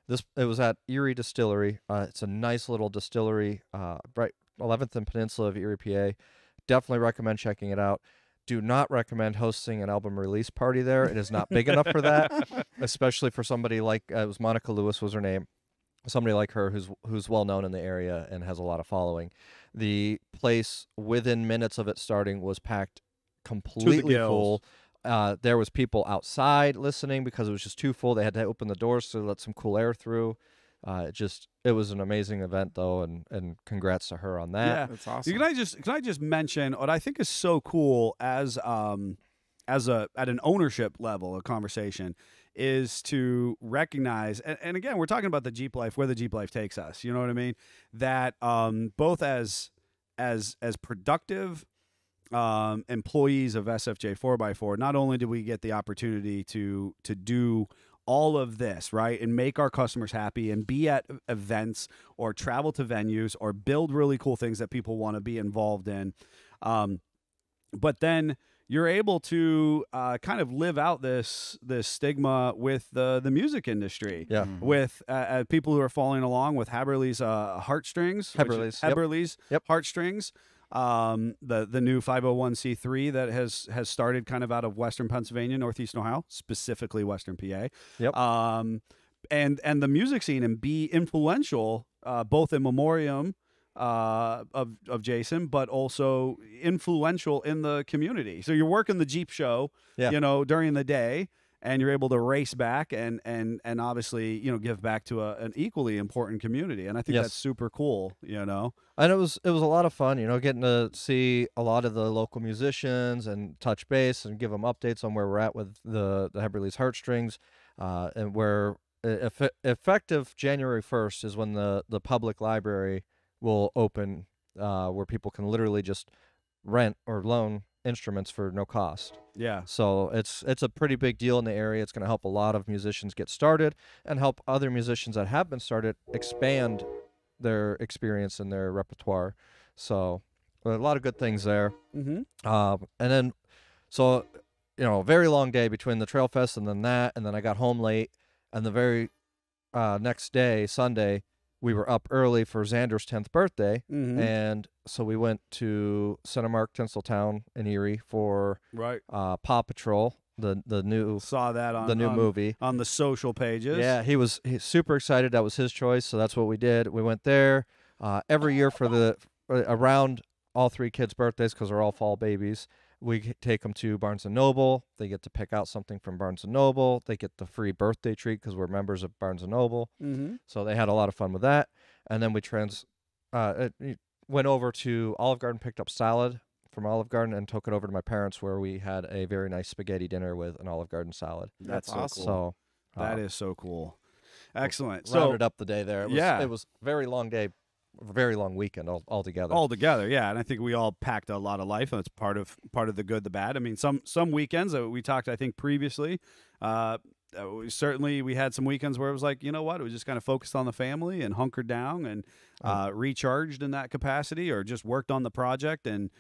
It was at Erie Distillery. It's a nice little distillery, right 11th and Peninsula of Erie, PA. Definitely recommend checking it out. Do not recommend hosting an album release party there. It is not big enough for that, especially for somebody like it was Monica Lewis was her name. Somebody like her who's well known in the area and has a lot of following. The place within minutes of it starting was packed completely full. There was people outside listening because it was just too full. They had to open the doors to let some cool air through. It was an amazing event though, and congrats to her on that. Yeah, That's awesome. Can I just mention what I think is so cool as at an ownership level, a conversation is to recognize, and again, we're talking about the Jeep life, where the Jeep life takes us. You know what I mean? That both as productive employees of SFJ 4x4, not only did we get the opportunity to do all of this, right, and make our customers happy and be at events or travel to venues or build really cool things that people want to be involved in, but then you're able to kind of live out this stigma with the music industry. Yeah. With people who are following along with Haberle's heartstrings. Haberle's, yep. Heartstrings. The new 501c3 that has started kind of out of Western Pennsylvania, Northeastern Ohio, specifically Western PA. Yep. And the music scene, and be influential both in memoriam of Jason, but also influential in the community. So you're working the Jeep show, you know, during the day, and you're able to race back and obviously, you know, give back to an equally important community. And I think that's super cool, you know. And it was a lot of fun, you know, getting to see a lot of the local musicians and touch base and give them updates on where we're at with the Haberle's Heartstrings, and where effective January 1st is when the public library will open, where people can literally just rent or loan instruments for no cost. Yeah. So it's a pretty big deal in the area. It's going to help a lot of musicians get started and help other musicians that have been started expand their experience and their repertoire. So a lot of good things there. Mm-hmm. And then, so, you know, very long day between the Trail Fest and then that, and then I got home late, and the very next day, Sunday, we were up early for Xander's 10th birthday, and so we went to Centermark, Tinseltown in Erie for Paw Patrol, the new saw that on the new movie on the social pages. Yeah, he's super excited. That was his choice, so that's what we did. We went there every year for around all three kids' birthdays, because they're all fall babies. We take them to Barnes & Noble. They get to pick out something from Barnes & Noble. They get the free birthday treat because we're members of Barnes & Noble. Mm-hmm. So they had a lot of fun with that. And then we went over to Olive Garden, picked up salad from Olive Garden, and took it over to my parents, where we had a very nice spaghetti dinner with an Olive Garden salad. That's so awesome. cool. So that is so cool. Excellent. Rounded up the day there. It was a very long day, very long weekend altogether. Altogether, yeah, and I think we all packed a lot of life, and it's part of the good, the bad. I mean, some weekends that we talked, I think previously, we had some weekends where it was like, you know what, it was just kind of focused on the family and hunkered down and recharged in that capacity, or just worked on the project and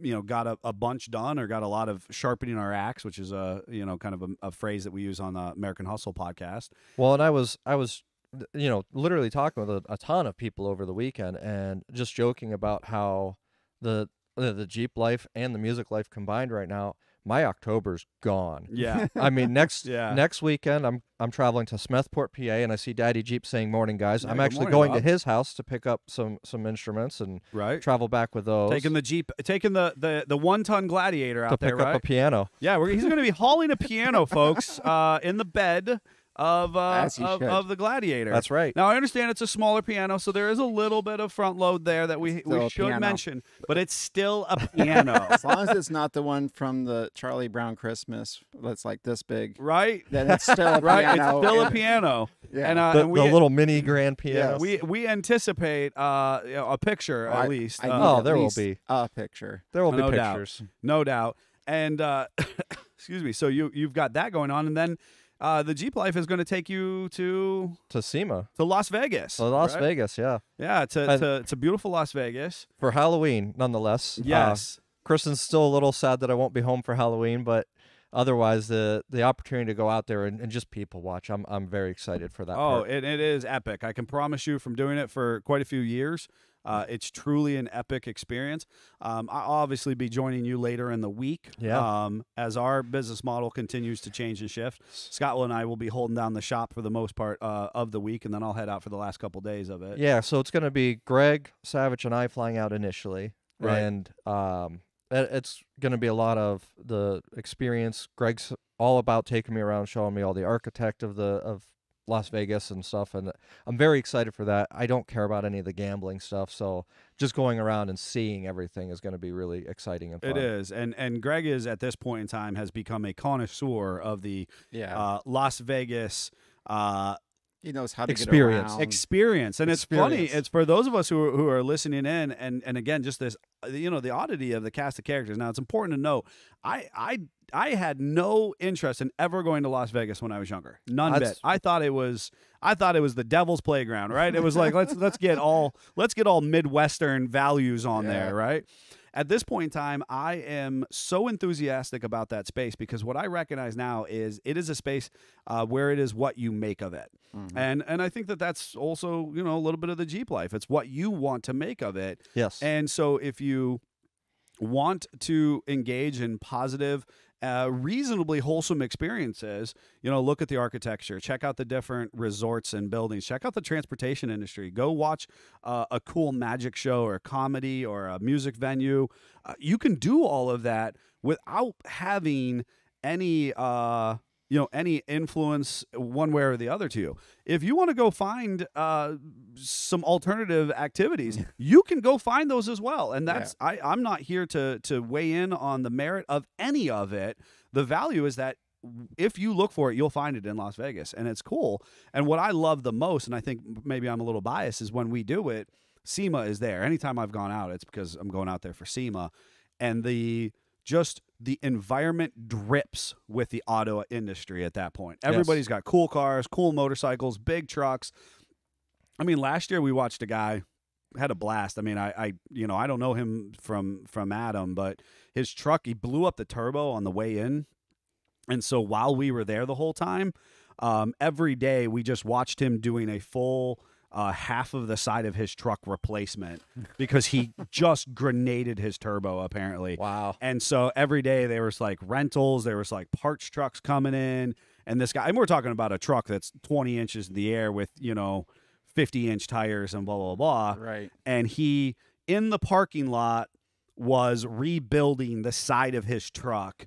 you know, got a bunch done, or got a lot of sharpening our axe, which is kind of a phrase that we use on the American Hustle podcast. Well, and I was you know, literally talking with a ton of people over the weekend, and just joking about how the Jeep life and the music life combined right now my October's gone. Yeah. I mean, next Yeah. next weekend I'm traveling to Smethport, PA, and I see Daddy Jeep saying morning, guys. Yeah, I'm good actually morning, going Bob. to his house to pick up some instruments and Right. travel back with those. Taking the Jeep, taking the 1-ton Gladiator to out pick there, up right? a piano. Yeah, he's going to be hauling a piano, folks, in the bed of As he should. of the Gladiator. That's right. Now I understand it's a smaller piano, so there is a little bit of front load there that we Still a should piano. mention, but it's still a piano, As long as it's not the one from the Charlie Brown Christmas that's like this big, right? then it's still a Right, piano. it's still a and- piano, Yeah. and, The, and we the little mini grand piano. Yes. we anticipate a picture I- at least. I need Oh, at there will least be. a picture. There will be No doubt. pictures. No doubt. And excuse me. So you've got that going on, and then the Jeep Life is going to take you to To SEMA. Las Vegas. So Las right? Vegas, yeah. Yeah, it's a beautiful Las Vegas. For Halloween, nonetheless. Yes. Kristen's still a little sad that I won't be home for Halloween, but otherwise the opportunity to go out there and just people watch, I'm very excited for that Oh, part. it is epic. I can promise you from doing it for quite a few years. It's truly an epic experience. I'll obviously be joining you later in the week. Yeah. As our business model continues to change and shift. Scott and I will be holding down the shop for the most part of the week, and then I'll head out for the last couple days of it. Yeah, so it's going to be Greg, Savage, and I flying out initially. Right. And it's going to be a lot of the experience. Greg's all about taking me around, showing me all the architect of Las Vegas and stuff, and I'm very excited for that. I don't care about any of the gambling stuff, so just going around and seeing everything is going to be really exciting and fun. It is, and Greg is at this point in time has become a connoisseur of the Yeah. Las Vegas He knows how to Experience. get around. experience, and it's funny. Experience. It's for those of us who are listening in, and again, just this, the oddity of the cast of characters. Now, it's important to note, I had no interest in ever going to Las Vegas when I was younger. None That's- bit. I thought it was the devil's playground, right? It was like let's get all Midwestern values on Yeah. there, right? At this point in time, I am so enthusiastic about that space because what I recognize now is it is a space where it is what you make of it. Mhm. And I think that's also, a little bit of the Jeep life. It's what you want to make of it. Yes. And so if you want to engage in positive, reasonably wholesome experiences, look at the architecture, check out the different resorts and buildings, check out the transportation industry, go watch a cool magic show or a comedy or a music venue. You can do all of that without having any any influence one way or the other to you. If you want to go find some alternative activities, you can go find those as well. And that's I'm not here to weigh in on the merit of any of it. The value is that if you look for it, you'll find it in Las Vegas, and it's cool. And what I love the most, and I think maybe I'm a little biased, is when we do it, SEMA is there. Anytime I've gone out, it's because I'm going out there for SEMA, and the environment drips with the auto industry at that point. Everybody's got cool cars, cool motorcycles, big trucks. I mean, last year we watched a guy had a blast. I mean, I don't know him from Adam, but his truck, he blew up the turbo on the way in. And so while we were there the whole time, every day we just watched him doing a full half of the side of his truck replacement because he just grenaded his turbo apparently. Wow. And so every day there was like rentals, there was like parts trucks coming in, and this guy, and we're talking about a truck that's 20 inches in the air with 50-inch tires and blah blah blah. Right. And he in the parking lot was rebuilding the side of his truck.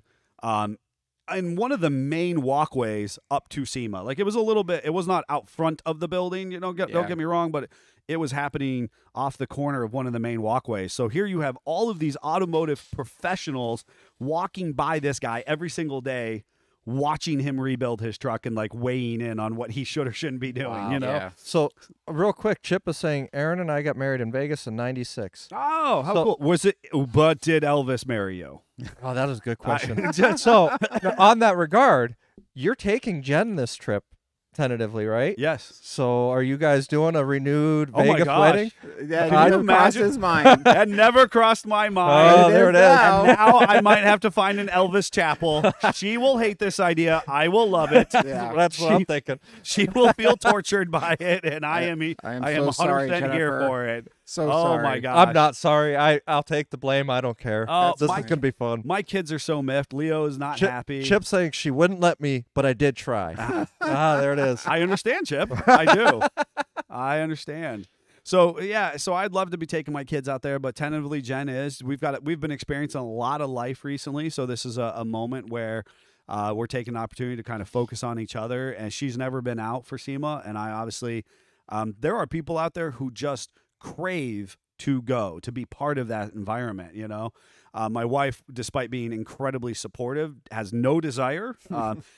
In one of the main walkways up to SEMA. Like it was a little bit, it was not out front of the building, don't get me wrong, but it was happening off the corner of one of the main walkways. So here you have all of these automotive professionals walking by this guy every single day, watching him rebuild his truck and like weighing in on what he should or shouldn't be doing, Wow. Yeah. So, real quick, Chip is saying Aaron and I got married in Vegas in 96. Oh, how So- cool. Was it, but did Elvis marry you? Oh, that is a good question. So, on that regard, you're taking Jen this trip tentatively, right? Yes. So, are you guys doing a renewed Oh my Vegas gosh. wedding? That Can you didn't cross imagine? his mind. That never crossed my mind. Oh, there it is. now. And now I might have to find an Elvis chapel. She will hate this idea. I will love it. Yeah. That's what I'm thinking. She will feel tortured by it, and I am I am 100% so sorry, here Jennifer. for it. So Oh sorry. my gosh. I'm not sorry. I'll take the blame. I don't care. Oh, this my- is gonna be fun. My kids are so miffed. Leo is not happy. Chip saying she wouldn't let me, but I did try. There it is. I understand, Chip. I do. I understand. So yeah, so I'd love to be taking my kids out there, but tentatively Jen is. We've been experiencing a lot of life recently, so this is a moment where we're taking an opportunity to kind of focus on each other. And she's never been out for SEMA, and I obviously there are people out there who just crave to go, to be part of that environment, you know. My wife, despite being incredibly supportive, has no desire.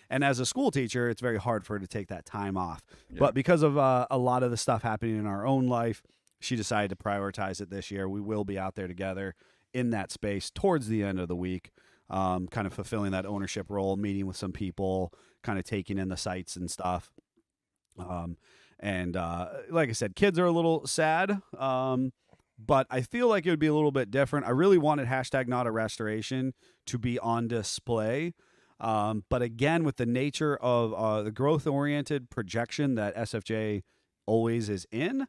And as a school teacher, it's very hard for her to take that time off. Yeah. But because of a lot of the stuff happening in our own life, she decided to prioritize it this year. We will be out there together in that space towards the end of the week, kind of fulfilling that ownership role, meeting with some people, kind of taking in the sights and stuff. And like I said, kids are a little sad. But I feel like it would be a little bit different. I really wanted #NotARestoration to be on display. But again, with the nature of the growth-oriented projection that SFJ always is in,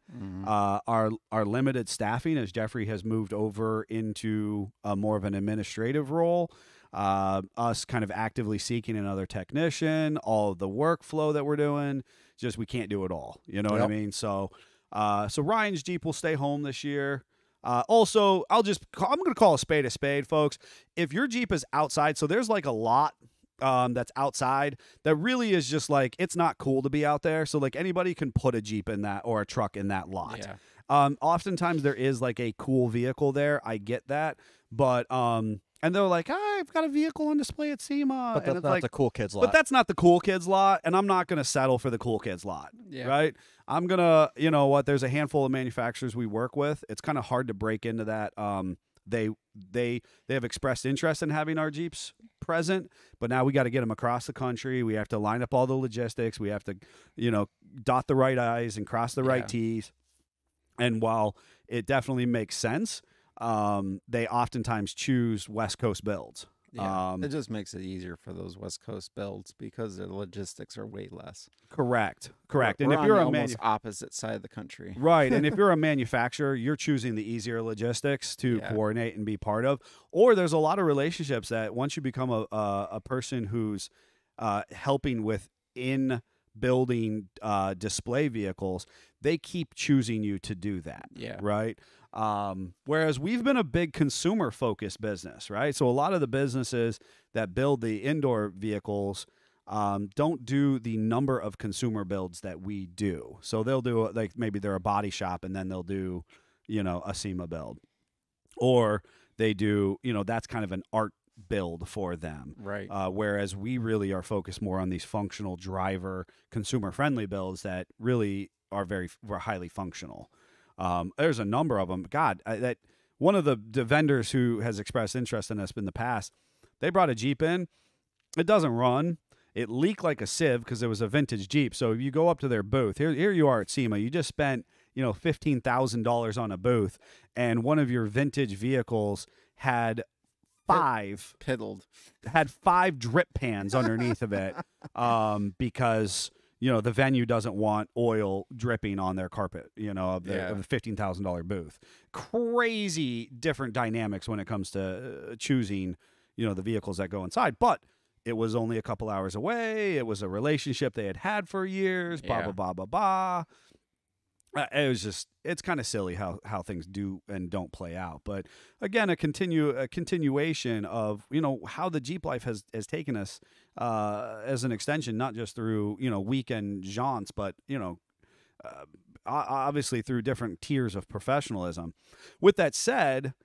our limited staffing, as Jeffrey has moved over into more of an administrative role, us kind of actively seeking another technician, all of the workflow that we're doing, just we can't do it all. You know what I mean? So Ryan's Jeep will stay home this year. Also, I'm going to call a spade, folks. If your Jeep is outside, so there's like a lot that's outside that really is just like, it's not cool to be out there. So like anybody can put a Jeep in that or a truck in that lot. Yeah. Oftentimes there is like a cool vehicle there. I get that. But, and they're like, I've got a vehicle on display at SEMA. But and that's it's not like, the cool kids lot. but that's not the cool kids lot, and I'm not going to settle for the cool kids lot, right? I'm going to, you know what, there's a handful of manufacturers we work with. It's kind of hard to break into that. They have expressed interest in having our Jeeps present, but now we got to get them across the country. We have to line up all the logistics. We have to, you know, dot the right I's and cross the right T's. And while it definitely makes sense, they oftentimes choose West Coast builds. Yeah, it just makes it easier for those West Coast builds because their logistics are way less. Correct. We're And if you're on a the almost opposite side of the country, right, and if you're a manufacturer, you're choosing the easier logistics to coordinate and be part of. Or there's a lot of relationships that once you become a person who's helping with in building display vehicles, they keep choosing you to do that. Yeah. Right. Whereas we've been a big consumer focused business, right? So a lot of the businesses that build the indoor vehicles don't do the number of consumer builds that we do. So they'll do, like, maybe they're a body shop and then they'll do, you know, a SEMA build, or they do, you know, that's kind of an art build for them. right? Whereas we really are focused more on these functional driver, consumer friendly builds that really are very highly functional. There's a number of them. God, that one of the vendors who has expressed interest in us in the past, they brought a Jeep in. It doesn't run. It leaked like a sieve because it was a vintage Jeep. So if you go up to their booth, here you are at SEMA. You just spent, you know, $15,000 on a booth, and one of your vintage vehicles had five drip pans underneath of it, because, you know, the venue doesn't want oil dripping on their carpet, you know, of the $15,000 booth. Crazy different dynamics when it comes to choosing, you know, the vehicles that go inside. But it was only a couple hours away. It was a relationship they had for years, blah, blah, blah, blah, blah. It was just, it's kind of silly how things do and don't play out. But again, a continuation of, you know, how the Jeep life has taken us as an extension, not just through, you know, weekend jaunts, but, you know, obviously through different tiers of professionalism. With that said,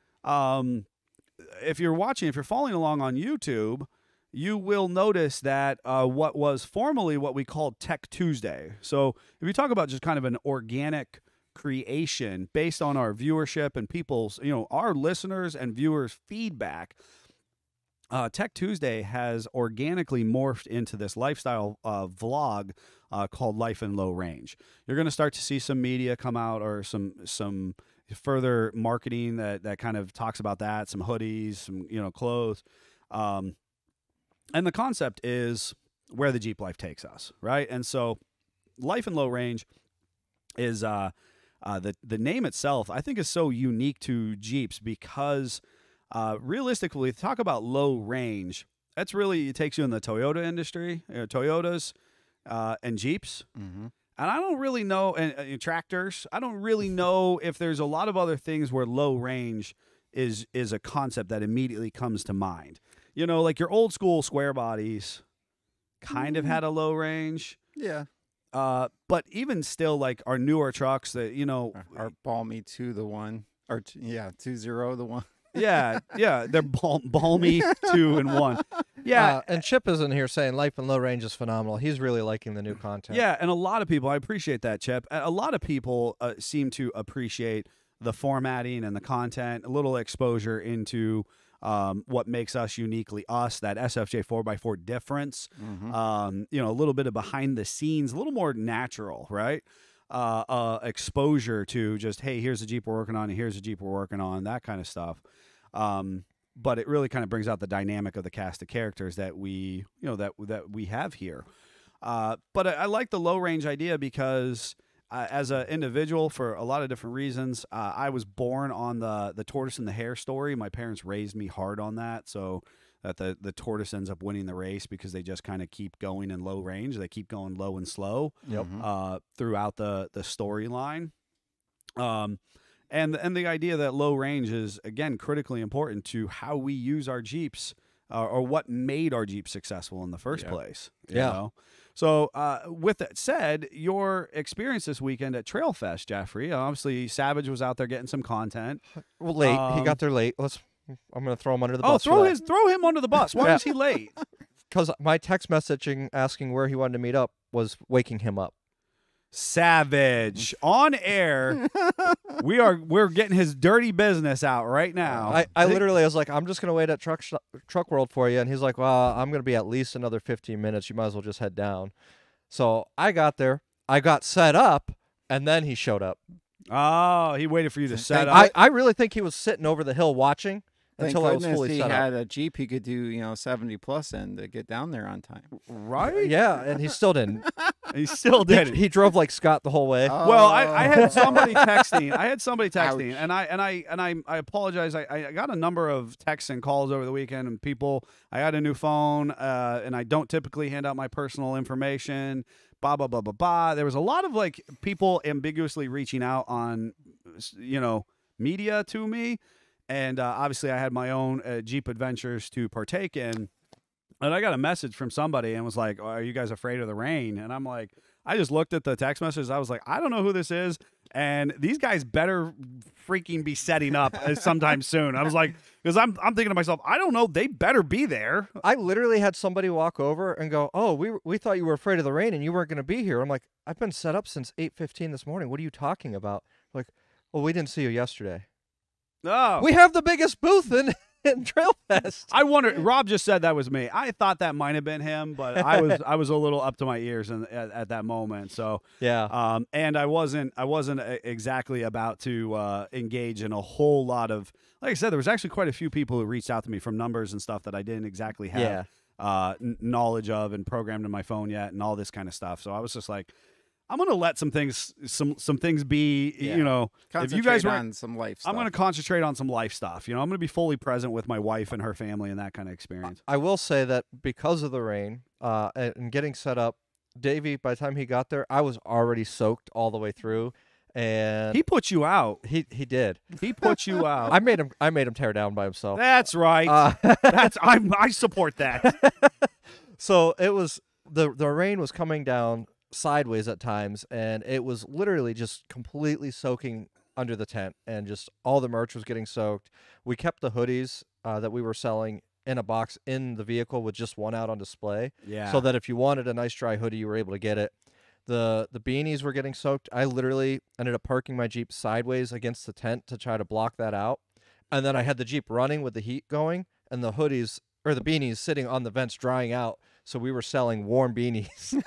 if you're following along on YouTube, you will notice that what was formerly what we called Tech Tuesday. So if you talk about just kind of an organic creation based on our viewership and people's, you know, our listeners and viewers' feedback, Tech Tuesday has organically morphed into this lifestyle vlog called Life in Low Range. You're going to start to see some media come out, or some further marketing that kind of talks about that, some hoodies, some, you know, clothes. And the concept is where the Jeep life takes us, right? And so Life in Low Range is the name itself, I think, is so unique to Jeeps because realistically, talk about low range. That's really, it takes you in the Toyota industry, Toyotas and Jeeps. Mm-hmm. And I don't really know, and tractors, I don't really know if there's a lot of other things where low range is a concept that immediately comes to mind. You know, like your old school square bodies kind of had a low range. Yeah. But even still, like our newer trucks that, you know. Our Balmy 2 the one. Or, 2.0 the one. Yeah, they're balmy 2 and 1. Yeah, and Chip isn't here saying Life in Low Range is phenomenal. He's really liking the new content. yeah, and a lot of people, I appreciate that, Chip. A lot of people seem to appreciate the formatting and the content, a little exposure into what makes us uniquely us, that SFJ 4x4 difference. Mm-hmm. You know, a little bit of behind the scenes, a little more natural, right? Exposure to just, hey, here's the Jeep we're working on, and here's the Jeep we're working on, that kind of stuff. But it really kind of brings out the dynamic of the cast of characters that we, you know, that we have here. But I like the low range idea because as an individual, for a lot of different reasons, I was born on the tortoise and the hare story. My parents raised me hard on that, so that the tortoise ends up winning the race because they just kind of keep going in low range. They keep going low and slow throughout the storyline. And the idea that low range is, again, critically important to how we use our Jeeps or what made our Jeep successful in the first place. You know? So with that said, your experience this weekend at Trail Fest, Jeffrey, obviously Savage was out there getting some content. Well, late. He got there late. I'm going to throw him under the bus. Throw him under the bus. Why was he late? Because my text messaging asking where he wanted to meet up was waking him up. Savage on air. We're getting his dirty business out right now. I literally was like, I'm just gonna wait at Truck World for you, and he's like, well, I'm gonna be at least another 15 minutes. You might as well just head down. So I got there, I got set up, and then he showed up. Oh, he waited for you to set up. I really think he was sitting over the hill watching until I was fully he set had up. a Jeep he could do 70 plus in to get down there on time. Right? Yeah, and he still didn't. He still did it. He drove like Scott the whole way. Well, I had somebody texting. Ouch. and I apologize. I got a number of texts and calls over the weekend, and people. I got a new phone, and I don't typically hand out my personal information. Blah blah blah blah blah. There was a lot of like people ambiguously reaching out on, media to me, and obviously I had my own Jeep adventures to partake in. And I got a message from somebody and was like, are you guys afraid of the rain? And I'm like, I just looked at the text messages. I was like, I don't know who this is. And these guys better freaking be setting up sometime soon. I was like, because I'm thinking to myself, I don't know. They better be there. I literally had somebody walk over and go, oh, we thought you were afraid of the rain and you weren't going to be here. I'm like, I've been set up since 8:15 this morning. What are you talking about? Like, well, we didn't see you yesterday. Oh. We have the biggest booth in Trail Fest. I wonder. Rob just said that was me. I thought that might have been him, but I was a little up to my ears at that moment. So yeah. And I wasn't exactly about to engage in a whole lot of. Like I said, there was actually quite a few people who reached out to me from numbers and stuff that I didn't exactly have knowledge of and programmed in my phone yet, and all this kind of stuff. So I was just like, I'm gonna let some things be. If you guys on some life stuff. I'm gonna concentrate on some life stuff. I'm gonna be fully present with my wife and her family and that kind of experience. I will say that because of the rain and getting set up, Davey, by the time he got there, I was already soaked all the way through, and He put you out. he did. He put you out. I made him tear down by himself. That's right. I support that. So it was the rain was coming down sideways at times, and it was literally just completely soaking under the tent, and just all the merch was getting soaked. We kept the hoodies that we were selling in a box in the vehicle with just one out on display, so that if you wanted a nice dry hoodie, you were able to get it. The beanies were getting soaked. I literally ended up parking my Jeep sideways against the tent to try to block that out, and then I had the Jeep running with the heat going, and the hoodies or the beanies sitting on the vents drying out. So we were selling warm beanies.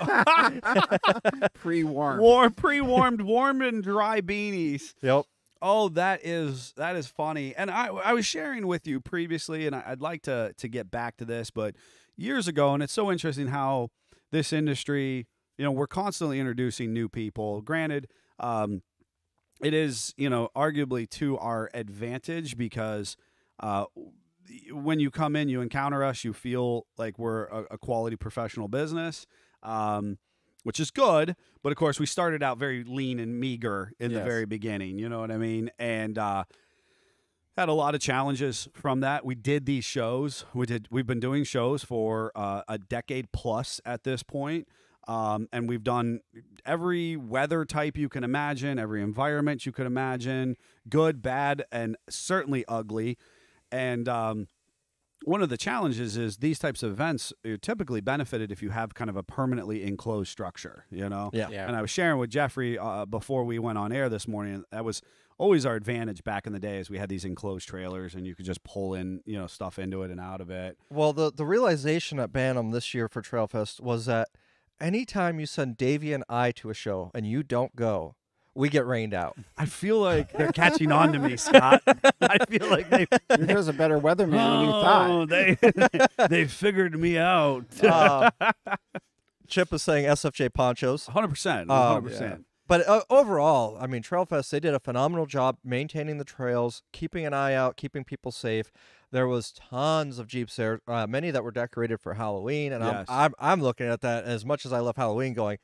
Pre-warmed. Pre-warmed, warm and dry beanies. Yep. Oh, that is funny. And I was sharing with you previously, and I'd like to get back to this, but years ago, and it's so interesting how this industry, we're constantly introducing new people. Granted, it is, arguably to our advantage because when you come in, you encounter us, you feel like we're a quality professional business, which is good. But of course, we started out very lean and meager in the very beginning. You know what I mean? And had a lot of challenges from that. We did these shows. We've been doing shows for a decade plus at this point. And we've done every weather type you can imagine, every environment you could imagine, good, bad, and certainly ugly. And one of the challenges is these types of events are typically benefited if you have kind of a permanently enclosed structure, Yeah. And I was sharing with Jeffrey before we went on air this morning, that was always our advantage back in the day, is we had these enclosed trailers and you could just pull in, stuff into it and out of it. Well, the realization at Bantam this year for Trailfest was that anytime you send Davey and I to a show and you don't go, we get rained out. I feel like they're catching on to me, Scott. I feel like There's a better weatherman than you thought. they figured me out. Chip is saying SFJ ponchos. 100%. 100%. But overall, I mean, Trailfest, they did a phenomenal job maintaining the trails, keeping an eye out, keeping people safe. There was tons of Jeeps there, many that were decorated for Halloween. And Yes. I'm looking at that, as much as I love Halloween, going,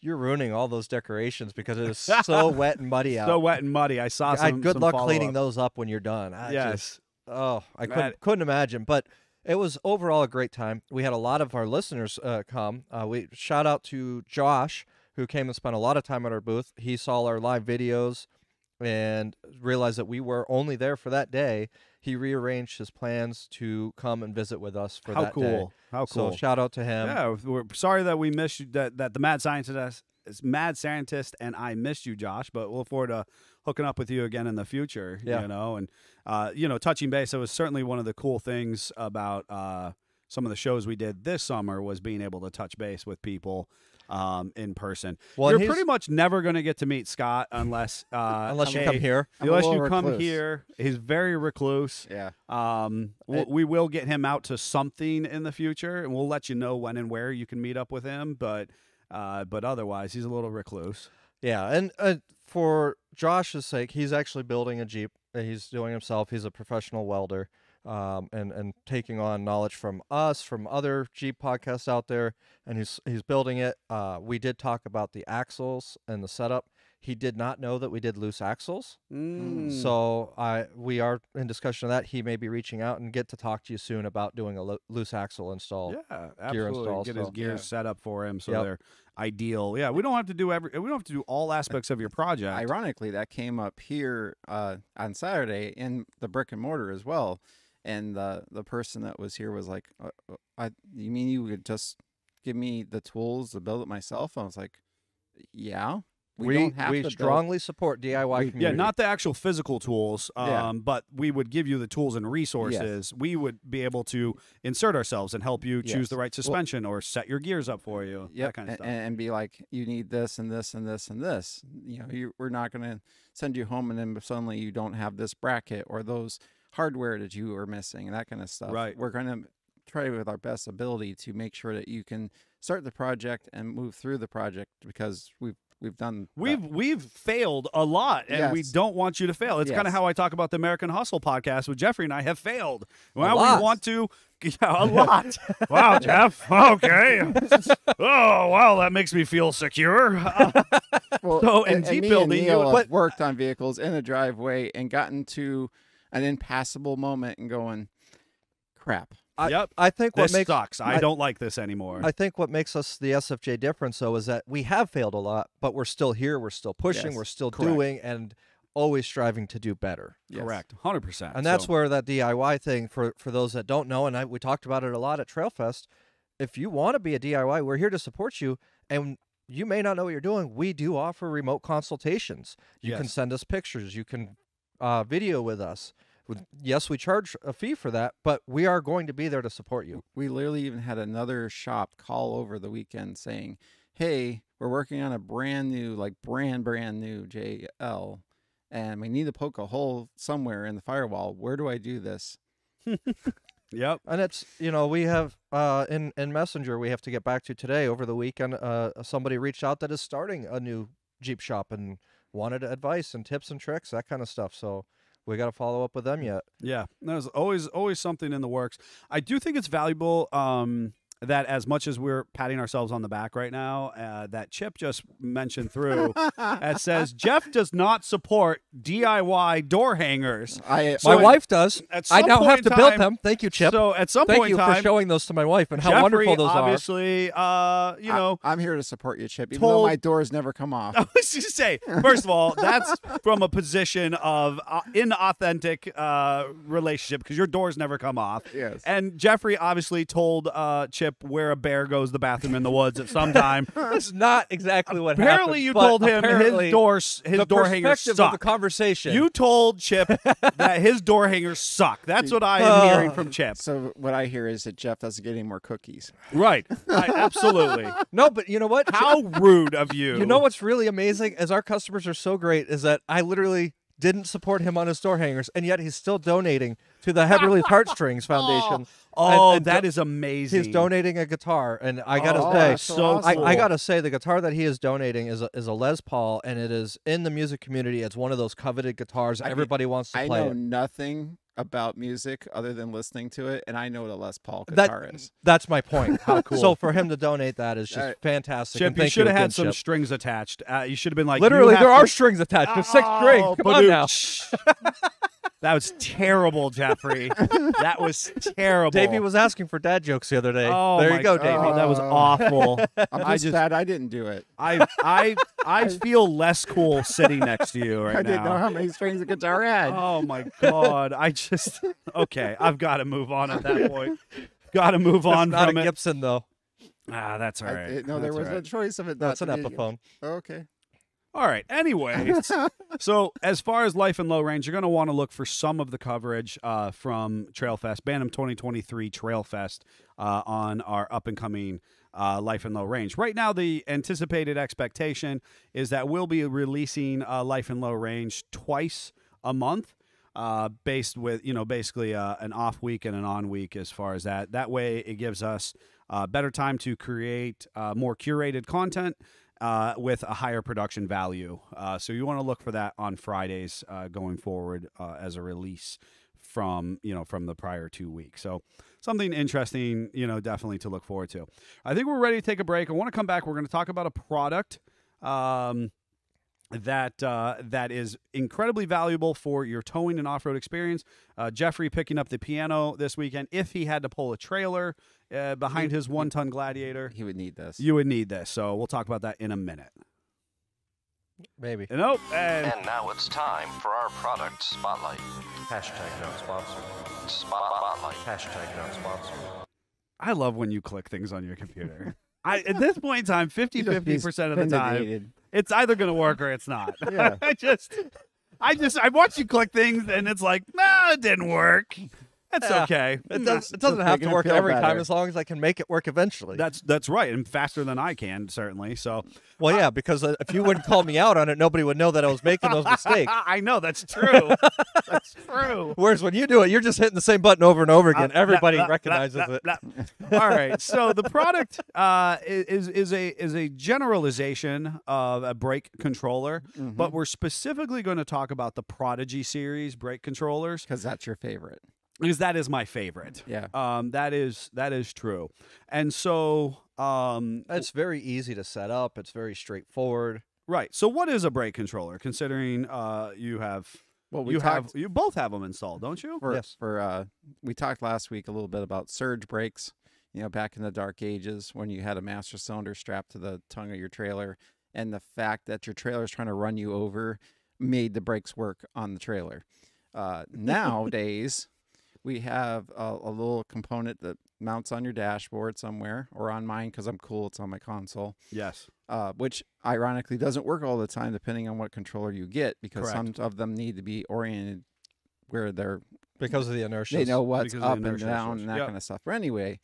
you're ruining all those decorations because it is so wet and muddy out. So wet and muddy. I saw some. Good some luck follow-up. cleaning those up when you're done. Yes. I couldn't imagine. But it was overall a great time. We had a lot of our listeners come. We shout out to Josh, who came and spent a lot of time at our booth. He saw our live videos and realized that we were only there for that day. He rearranged his plans to come and visit with us for that day. How cool. So shout out to him. Yeah, we're sorry that we missed you, that the mad scientist and I missed you, Josh, but we'll look forward to hooking up with you again in the future. Yeah. And touching base, it was certainly one of the cool things about some of the shows we did this summer was being able to touch base with people in person. Well, You're pretty much never going to get to meet Scott unless you come here. I'm a Unless you little come recluse. here. He's very recluse. Yeah. We will get him out to something in the future, and we'll let you know when and where you can meet up with him. But otherwise, he's a little recluse. Yeah, and for Josh's sake, he's actually building a Jeep that he's doing himself. He's a professional welder, and taking on knowledge from us, from other Jeep podcasts out there, and he's building it. We did talk about the axles and the setup. He did not know that we did loose axles, so we are in discussion of that. He may be reaching out and get to talk to you soon about doing a loose axle install. Yeah, gear absolutely. install, Get so- his gears set up for him so Yep. they're ideal. Yeah, we don't have to do all aspects of your project. Ironically, that came up here on Saturday in the brick and mortar as well. And the person that was here was like, you mean you would just give me the tools to build it myself? I was like, yeah. We don't have to build- strongly support DIY Yeah, community. not the actual physical tools, Yeah. but we would give you the tools and resources. We would be able to insert ourselves and help you choose Yes. the right suspension or set your gears up for you. Yep, That kind of stuff. and be like, you need this and this and this and this. We're not going to send you home and then suddenly you don't have this bracket or those hardware that you are missing and that kind of stuff. Right. We're going to try with our best ability to make sure that you can start the project and move through the project because we've done that. We've failed a lot, and we Yes. don't want you to fail. It's kind of Yes. how I talk about the American Hustle podcast with Jeffrey and I have failed. Well, lot. we want to, a lot. Wow, Jeff. Okay. Oh, wow, that makes me feel secure. Well, So, in and Jeep me building, and you Neil would- have worked on vehicles in a driveway and gotten to an impassable moment and going, crap. Yep. I think what This makes sucks. I don't like this anymore. I think what makes us the SFJ difference, though, is that we have failed a lot, but we're still here. We're still pushing. Yes, We're still correct. doing, and always striving to do better. Yes. Correct. 100%. And that's So- where that DIY thing, for those that don't know, and we talked about it a lot at Trailfest, if you want to be a DIY, we're here to support you. And you may not know what you're doing. We do offer remote consultations. You can Yes. send us pictures. You can video with us. Yes, we charge a fee for that, but we are going to be there to support you. We literally even had another shop call over the weekend saying, hey, we're working on a brand new, like brand new JL, and we need to poke a hole somewhere in the firewall. Where do I do this? Yep. And it's, we have in Messenger, we have to get back to today over the weekend. Somebody reached out that is starting a new Jeep shop, and wanted advice and tips and tricks, that kind of stuff. So we got to follow up with them yet. Yeah, there's always something in the works. I do think it's valuable that as much as we're patting ourselves on the back right now, that Chip just mentioned through, that says Jeff does not support DIY door hangers. My wife does. At I some now point have in to build time- them. Thank you, Chip. So at some Thank point you in time, for showing those to my wife and how Jeffrey wonderful those are. obviously, I'm here to support you, Chip, even though told- my doors never come off. I was just say, first of all, that's from a position of inauthentic relationship because your doors never come off. Yes. And Jeffrey obviously told Chip where a bear goes to the bathroom in the woods at some time. That's not exactly what happened. Apparently, you but told him apparently his door hangers perspective of suck. the conversation. You told Chip that his door hangers suck. That's what I am hearing from Chip. So what I hear is that Jeff doesn't get any more cookies. Right. Absolutely. No, but you know what? How rude of you. You know what's really amazing is our customers are so great is that I literally didn't support him on his door hangers, and yet he's still donating to the Heavenly Heartstrings Foundation. Oh, And that is amazing. He's donating a guitar, and I gotta Oh, say, that's so cool. I gotta say, the guitar that he is donating is a Les Paul, and it is in the music community. It's one of those coveted guitars. Everybody wants to I play know it. nothing about music other than listening to it, and I know what a Les Paul guitar is. That's my point. How cool. So for him to donate that is just Alright. fantastic. Chip, and you thank should have again, had some Chip. strings attached. You should have been like, Literally, you have there are to- strings attached. There's 6 strings. Come on now. That was terrible, Jeffrey. That was terrible. Davey was asking for dad jokes the other day. Oh, there my you go, Davey. God, that was awful. I'm just glad I didn't do it. I feel less cool sitting next to you right I didn't know now. how many strings the guitar had. Oh my God. Okay, I've got to move on at that point. Got to move on Not from a it. Gibson, though. That's all I right. didn't know there That's was all a right. choice of it. That's an not to be- Epiphone. Okay. All right. Anyways, so as far as Life in Low Range, you're going to want to look for some of the coverage from Trailfest, Bantam 2023 Trailfest on our up-and-coming Life in Low Range. Right now, the anticipated expectation is that we'll be releasing Life in Low Range twice a month. Based with, basically an off week and an on week as far as that. That way it gives us better time to create more curated content with a higher production value. So you want to look for that on Fridays going forward as a release from the prior 2 weeks. So something interesting, definitely to look forward to. I think we're ready to take a break. I want to come back. We're going to talk about a product that is incredibly valuable for your towing and off-road experience. Jeffrey picking up the piano this weekend. If he had to pull a trailer behind his 1-ton Gladiator, He would need this. you would need this. So we'll talk about that in a minute. Maybe. Nope. And And now it's time for our product spotlight. Hashtag not sponsored. Spotlight. Hashtag not sponsored. I love when you click things on your computer. At this point in time, 50% of the time, Intimidated. it's either going to work or it's not. Yeah. I watch you click things and it's like, nah, it didn't work. That's Yeah. okay. It doesn't have making to it work feel every time better. as long as I can make it work eventually. That's right, and faster than I can, certainly. So Well, yeah, because if you wouldn't call me out on it, nobody would know that I was making those mistakes. I know that's true. That's true. Whereas when you do it, you're just hitting the same button over and over again. Everybody recognizes it. All right. So the product is a generalization of a brake controller, but we're specifically going to talk about the Prodigy series brake controllers Because that's your favorite. because that is my favorite. Yeah. That is true. And so It's very easy to set up. It's very straightforward. right. So what is a brake controller? Considering you have Well, you both have them installed, don't you? Yes. We talked last week a little bit about surge brakes. Back in the dark ages when you had a master cylinder strapped to the tongue of your trailer, and the fact that your trailer is trying to run you over made the brakes work on the trailer. Nowadays, we have a little component that mounts on your dashboard somewhere, or on mine because I'm cool. It's on my console. Yes. Which ironically doesn't work all the time depending on what controller you get, because Correct. some of them need to be oriented where Because of the inertia. they know what's because of the up and inertia down issues. and that Yep. kind of stuff. But anyway,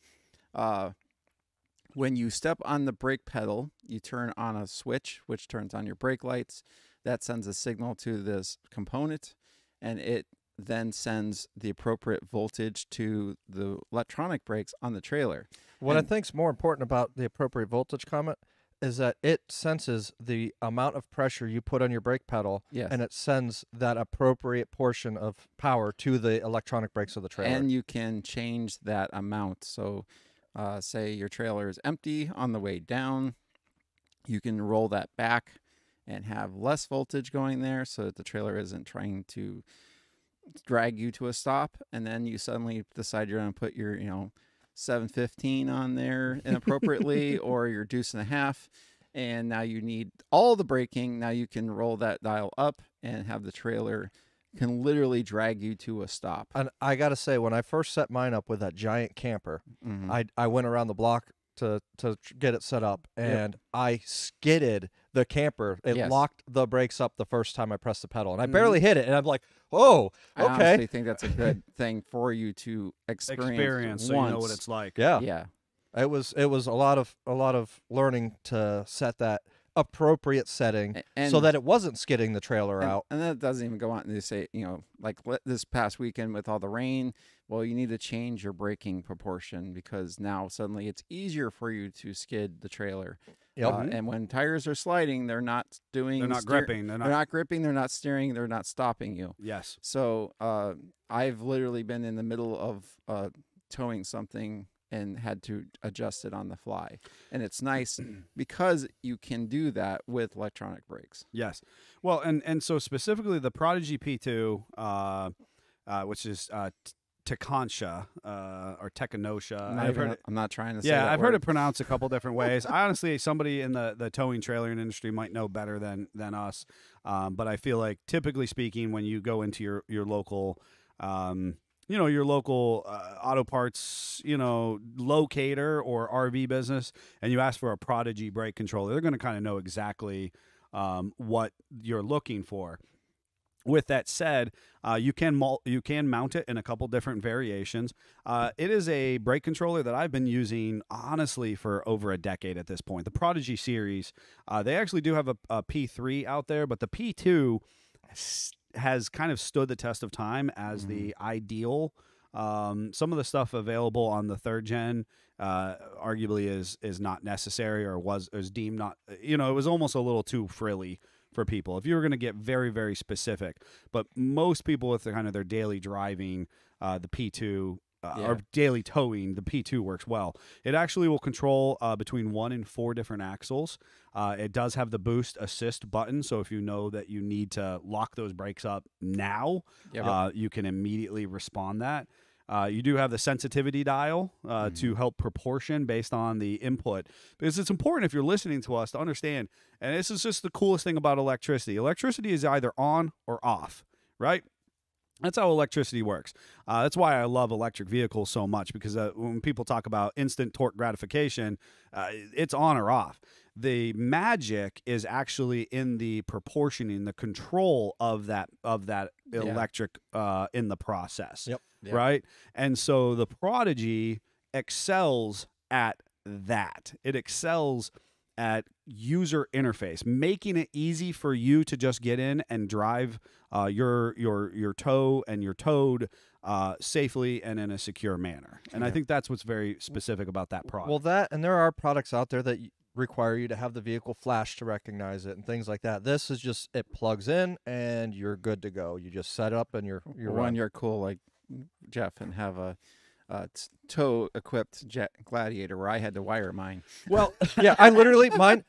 when you step on the brake pedal, you turn on a switch, which turns on your brake lights. That sends a signal to this component, and it then sends the appropriate voltage to the electronic brakes on the trailer. What I And- think's more important about the appropriate voltage comment is that it senses the amount of pressure you put on your brake pedal, Yes. and it sends that appropriate portion of power to the electronic brakes of the trailer. And you can change that amount. So, say your trailer is empty on the way down, you can roll that back and have less voltage going there so that the trailer isn't trying to drag you to a stop. And then you suddenly decide you're going to put your, 715 on there inappropriately or your deuce and a half. And now you need all the braking. Now you can roll that dial up and have the trailer can literally drag you to a stop. And I got to say, when I first set mine up with that giant camper, Mhm. I went around the block to get it set up, and I skidded the camper. It Yes. locked the brakes up the first time I pressed the pedal, and I barely hit it. And I'm like, "Oh, I okay, honestly think that's a good thing for you to experience so you know what once. it's like. yeah." Yeah. It was a lot of learning to set that appropriate setting And so that it wasn't skidding the trailer and, out. and that doesn't even go on to say, this past weekend with all the rain, well, you need to change your braking proportion because now suddenly it's easier for you to skid the trailer. Yep. And when tires are sliding, they're not doing. They're not gripping. They're They're not gripping. They're not steering. They're not stopping you. Yes. So I've literally been in the middle of towing something and had to adjust it on the fly. And it's nice because you can do that with electronic brakes. Yes. Well, and so specifically the Prodigy P2, which is Tekonsha or Tekenosha. I'm not trying to say Yeah, that I've heard word. it pronounced a couple different ways. Honestly, somebody in the towing trailering industry might know better than us. But I feel like typically speaking, when you go into your local your local auto parts, locator or RV business, and you ask for a Prodigy brake controller, they're going to kind of know exactly what you're looking for. With that said, you can mount it in a couple different variations. It is a brake controller that I've been using, honestly, for over a decade at this point. The Prodigy series, they actually do have a P3 out there, but the P2 has kind of stood the test of time as the ideal. Some of the stuff available on the third gen arguably is not necessary or is deemed not, it was almost a little too frilly for people if you were going to get very, very specific. But most people with kind of their daily driving, the P2 or daily towing, the P2 works well. It actually will control between 1 and 4 different axles. It does have the boost assist button, so if you know that you need to lock those brakes up now, you can immediately respond that. You do have the sensitivity dial to help proportion based on the input. Because it's important if you're listening to us to understand, and this is just the coolest thing about electricity. Electricity is either on or off, right? That's how electricity works. That's why I love electric vehicles so much, because when people talk about instant torque gratification, it's on or off. The magic is actually in the proportioning, the control of that electric in the process. Yep. Right? And so the Prodigy excels at that. It excels at user interface, making it easy for you to just get in and drive your tow and your towed safely and in a secure manner. And I think that's what's very specific about that product. Well, that, and there are products out there that require you to have the vehicle flash to recognize it and things like that. This is just, it plugs in and you're good to go. You just set it up and you're when you're cool like Jeff and have a tow-equipped Jet Gladiator where I had to wire mine. Well, yeah, I literally I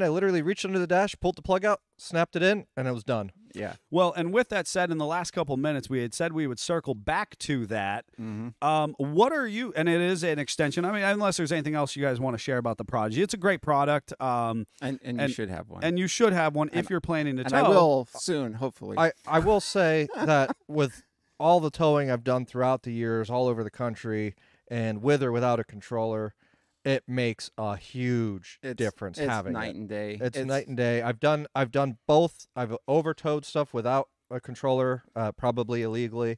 literally reached under the dash, pulled the plug out, snapped it in, and it was done. Yeah. Well, and with that said, in the last couple minutes, we had said we would circle back to that. What are you, and it is an extension, I mean, unless there's anything else you guys want to share about the Prodigy. It's a great product. And you should have one. And you should have one if you're planning to and tow. I will soon, hopefully. I will say that with all the towing I've done throughout the years, all over the country, and with or without a controller, it makes a huge difference having night it. and day. It's night and day. I've done both. I've over-towed stuff without a controller, probably illegally.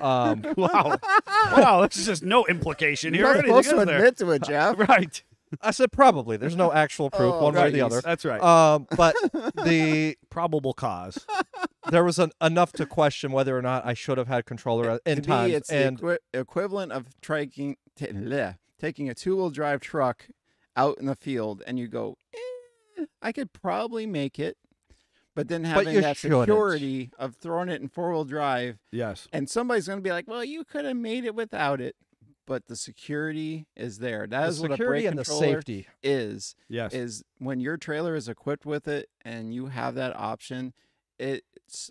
Wow, this is just no implication here. You're not Anything supposed to is there. admit to it, Jeff. Right. I said probably. There's no actual proof one way or the other. That's right. But the Probable cause. there was enough to question whether or not I should have had controller in To times. me, it's and the equivalent of taking a two-wheel drive truck out in the field, and you go, I could probably make it, but then But having you that shouldn't. security of throwing it in 4-wheel drive, Yes. and somebody's going to be like, well, you could have made it without it. But the security is there. That The is what a security brake and the controller safety. is. Yes. Is when your trailer is equipped with it and you have that option, it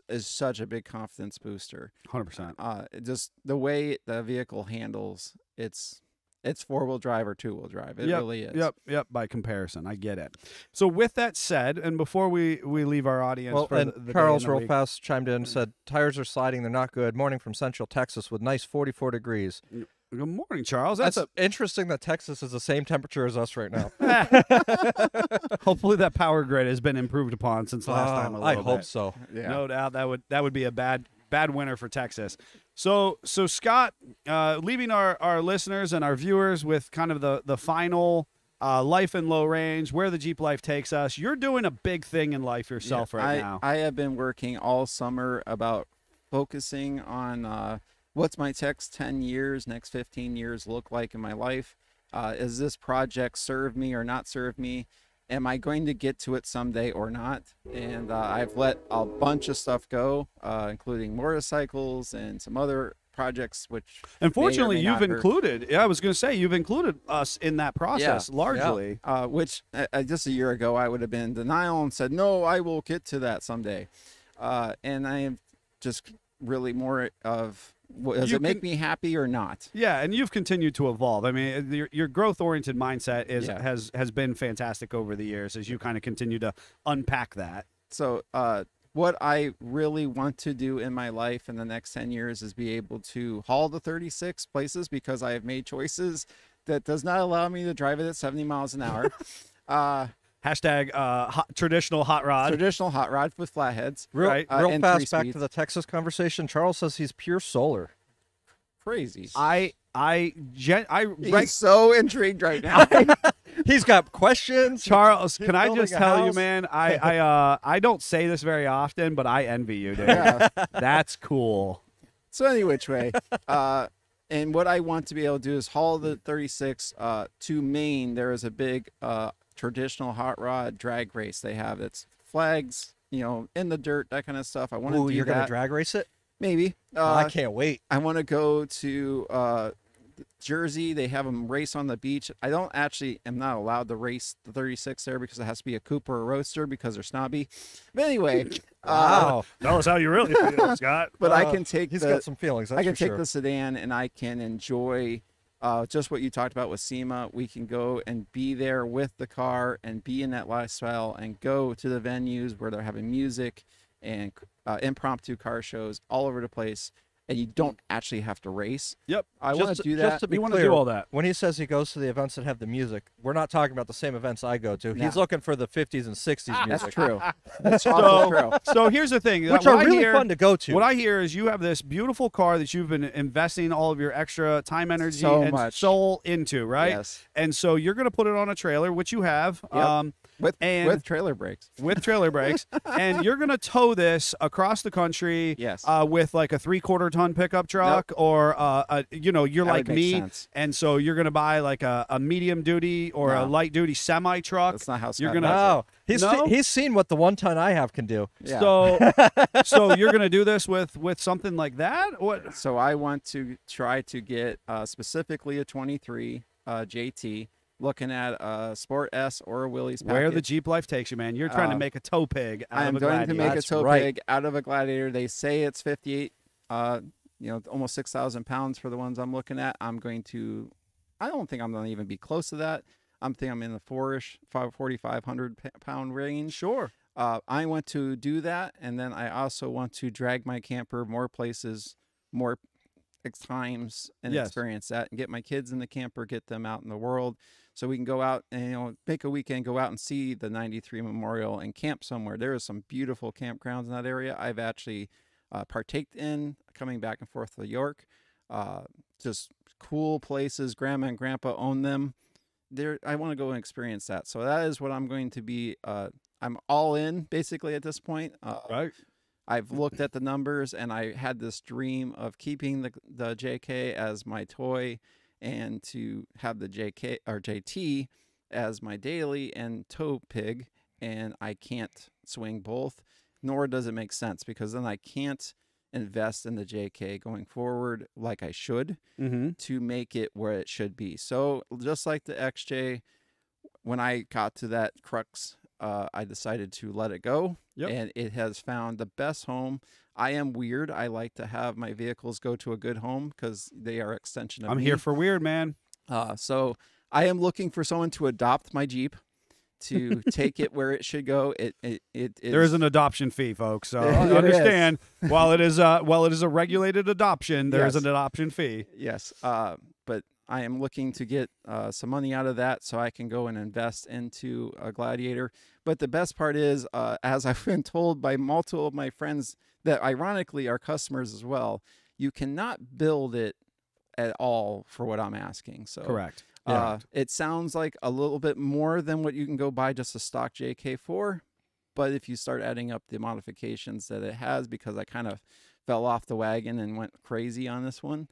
is such a big confidence booster. 100%. Just the way the vehicle handles, it's 4-wheel drive or 2-wheel drive. It Yep, really is. Yep. By comparison, I get it. So with that said, and before we leave our audience, Well, for and the day Charles and the real week- fast chimed in and said, tires are sliding. They're not good. Morning from Central Texas with nice 44 degrees. Good morning, Charles. That's interesting that Texas is the same temperature as us right now. Hopefully that power grid has been improved upon since last time. A I little hope bit. so. Yeah. No doubt that would be a bad winter for Texas. So Scott, leaving our listeners and our viewers with kind of the final life in low range, where the Jeep life takes us. You're doing a big thing in life yourself right now. I have been working all summer about focusing on what's my next 10 years, next 15 years look like in my life. Is this project serve me or not serve me? Am I going to get to it someday or not? And I've let a bunch of stuff go, including motorcycles and some other projects, which Unfortunately, may or may you've not hurt. included. Yeah, I was going to say you've included us in that process largely. Which just a year ago I would have been in denial and said, no, I will get to that someday. And I am just really more of, does You it make can- me happy or not? Yeah, and you've continued to evolve. I mean, your growth-oriented mindset Yeah. has been fantastic over the years as you kind of continue to unpack that. So what I really want to do in my life in the next 10 years is be able to haul the 36 places, because I have made choices that does not allow me to drive it at 70 miles an hour. Hashtag traditional hot rod. Traditional hot rod with flatheads. Real, Right. real And fast 3 back speeds. to the Texas conversation. Charles says he's pure solar. Crazy. Right, He's so intrigued right now. He's got questions. Charles, He's can I building just a tell you, house. man? I don't say this very often, but I envy you, dude. Yeah. That's cool. So any which way, and what I want to be able to do is haul the 36 to Maine. There is a big traditional hot rod drag race they have. It's flags, in the dirt, that kind of stuff. I want to Ooh, do you're that. gonna drag race it? Maybe. I can't wait. I want to go to Jersey. They have them race on the beach. I am not allowed to race the 36 there because it has to be a Cooper or a Roadster because they're snobby. But anyway, Wow. Tell us how you really feel, Scott. but I can take He's the got some feelings. That's I can for take sure. the sedan and I can enjoy just what you talked about with SEMA. We can go and be there with the car and be in that lifestyle and go to the venues where they're having music and impromptu car shows all over the place. And you don't actually have to race. Yep. I want to do that. Just to be You wanna clear, do all that. when he says he goes to the events that have the music, we're not talking about the same events I go to. No. He's looking for the 50s and 60s music, That's true. That's also true. So here's the thing. which what are I really hear- fun to go to. What I hear is you have this beautiful car that you've been investing all of your extra time, energy, So and much. soul into, right? Yes. And so you're going to put it on a trailer, which you have, Yep. With and- trailer brakes. with trailer brakes, and you're going to tow this across the country, Yes. with like a 3/4 ton pickup truck, or you're That like would make me, sense. and so you're going to buy like a medium duty or a No. light duty semi truck. That's not how You're Scott gonna- does it. No, No? he's seen what the 1 ton I have can do. Yeah. So you're going to do this with something like that? What? So I want to try to get specifically a 23 JT, looking at a Sport S or a Willys package. Where the Jeep life takes you, man. You're trying to make a tow pig out I'm of a going to Gladiator. make a That's tow right. pig out of a Gladiator. They say it's 58, almost 6,000 pounds for the ones I'm looking at. I don't think I'm going to even be close to that. I'm thinking I'm in the 4,500 pound range. Sure. I want to do that, and then I also want to drag my camper more places, more times, and Yes. experience that, and get my kids in the camper, get them out in the world, so we can go out and make a weekend, go out and see the 93 Memorial and camp somewhere. There are some beautiful campgrounds in that area. I've actually partaked in coming back and forth to York. Just cool places. Grandma and Grandpa own them. I want to go and experience that. So that is what I'm going to be. I'm all in basically at this point. Right. I've looked at the numbers, and I had this dream of keeping the JK as my toy, and to have the JK or JT as my daily and tow pig. and I can't swing both, nor does it make sense, because then I can't invest in the JK going forward like I should to make it where it should be. So just like the XJ, when I got to that crux, I decided to let it go, and it has found the best home. I am weird. I like to have my vehicles go to a good home because they are extension of me. I'm here for weird, man. So I am looking for someone to adopt my Jeep, to take it where it should go. There is an adoption fee, folks. So There understand, while it is a regulated adoption, there is an adoption fee. Yes. But I am looking to get some money out of that so I can go and invest into a Gladiator. But the best part is, as I've been told by multiple of my friends that ironically are customers as well, you cannot build it at all for what I'm asking. So Correct. It sounds like a little bit more than what you can go buy just a stock JK for. But if you start adding up the modifications that it has, because I kind of fell off the wagon and went crazy on this one,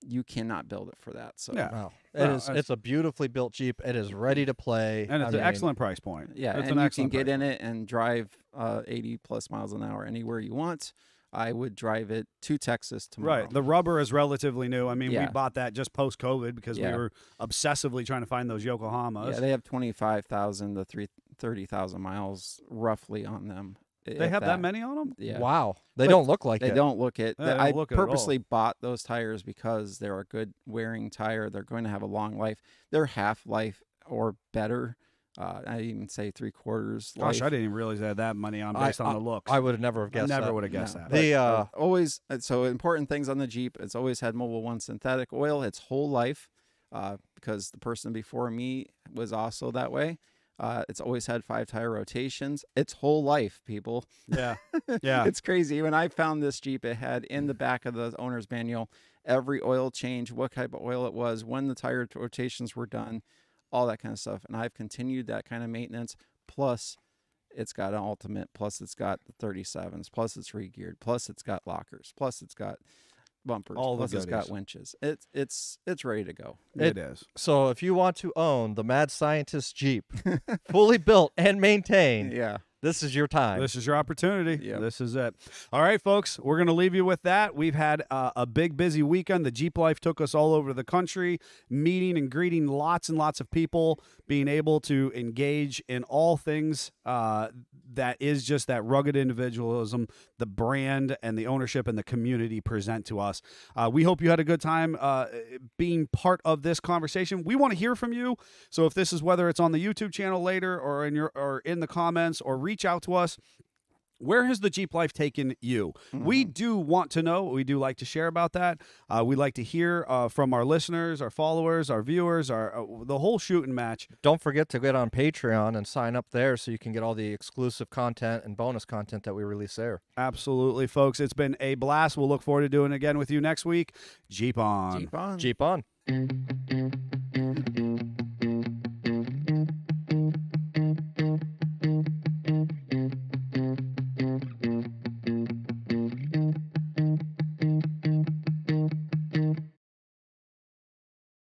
you cannot build it for that. So Wow. It's a beautifully built Jeep. It is ready to play. And it's an excellent price point. Yeah, it's and an you can excellent get price in it and drive 80 plus miles an hour anywhere you want. I would drive it to Texas tomorrow. Right. The rubber is relatively new. I mean, we Yeah. bought that just post-COVID because we Yeah. were obsessively trying to find those Yokohamas. Yeah, they have 25,000 to 30,000 miles roughly on them. They have that many on them? Yeah. Wow. They But don't look like They it. don't look it. Yeah, they don't I look it at all. purposely bought those tires because they're a good wearing tire. They're going to have a long life. They're half life or better. I even say 3/4 life. Gosh, I didn't even realize they had that money on based on the looks. I would have never have guessed never that. would have guessed No. that. The Always, so important things on the Jeep. It's always had Mobil 1 synthetic oil its whole life, because the person before me was also that way. It's always had 5-tire rotations its whole life, people. Yeah. Yeah. It's crazy. When I found this Jeep, it had in the back of the owner's manual every oil change, what type of oil it was, when the tire rotations were done, all that kind of stuff. And I've continued that kind of maintenance. Plus, it's got an Ultimate. Plus, it's got the 37s. Plus, it's re-geared. Plus, it's got lockers. Plus, it's got bumpers. All the Plus, it's got goodies. winches. It's ready to go. It is. So if you want to own the Mad Scientist Jeep, fully built and maintained, Yeah. this is your time. This is your opportunity. Yep. This is it. All right, folks, we're going to leave you with that. We've had a big, busy weekend. The Jeep Life took us all over the country, meeting and greeting lots and lots of people, being able to engage in all things that is just that rugged individualism, the brand and the ownership and the community present to us. We hope you had a good time being part of this conversation. We want to hear from you. So if this is whether it's on the YouTube channel later or in the comments, or reach out to us. Where has the Jeep Life taken you? We do want to know. We do like to share about that. We like to hear from our listeners, our followers, our viewers, the whole shooting match. Don't forget to get on Patreon and sign up there so you can get all the exclusive content and bonus content that we release there. Absolutely, folks. It's been a blast. We'll look forward to doing it again with you next week. Jeep on. Jeep on. Jeep on.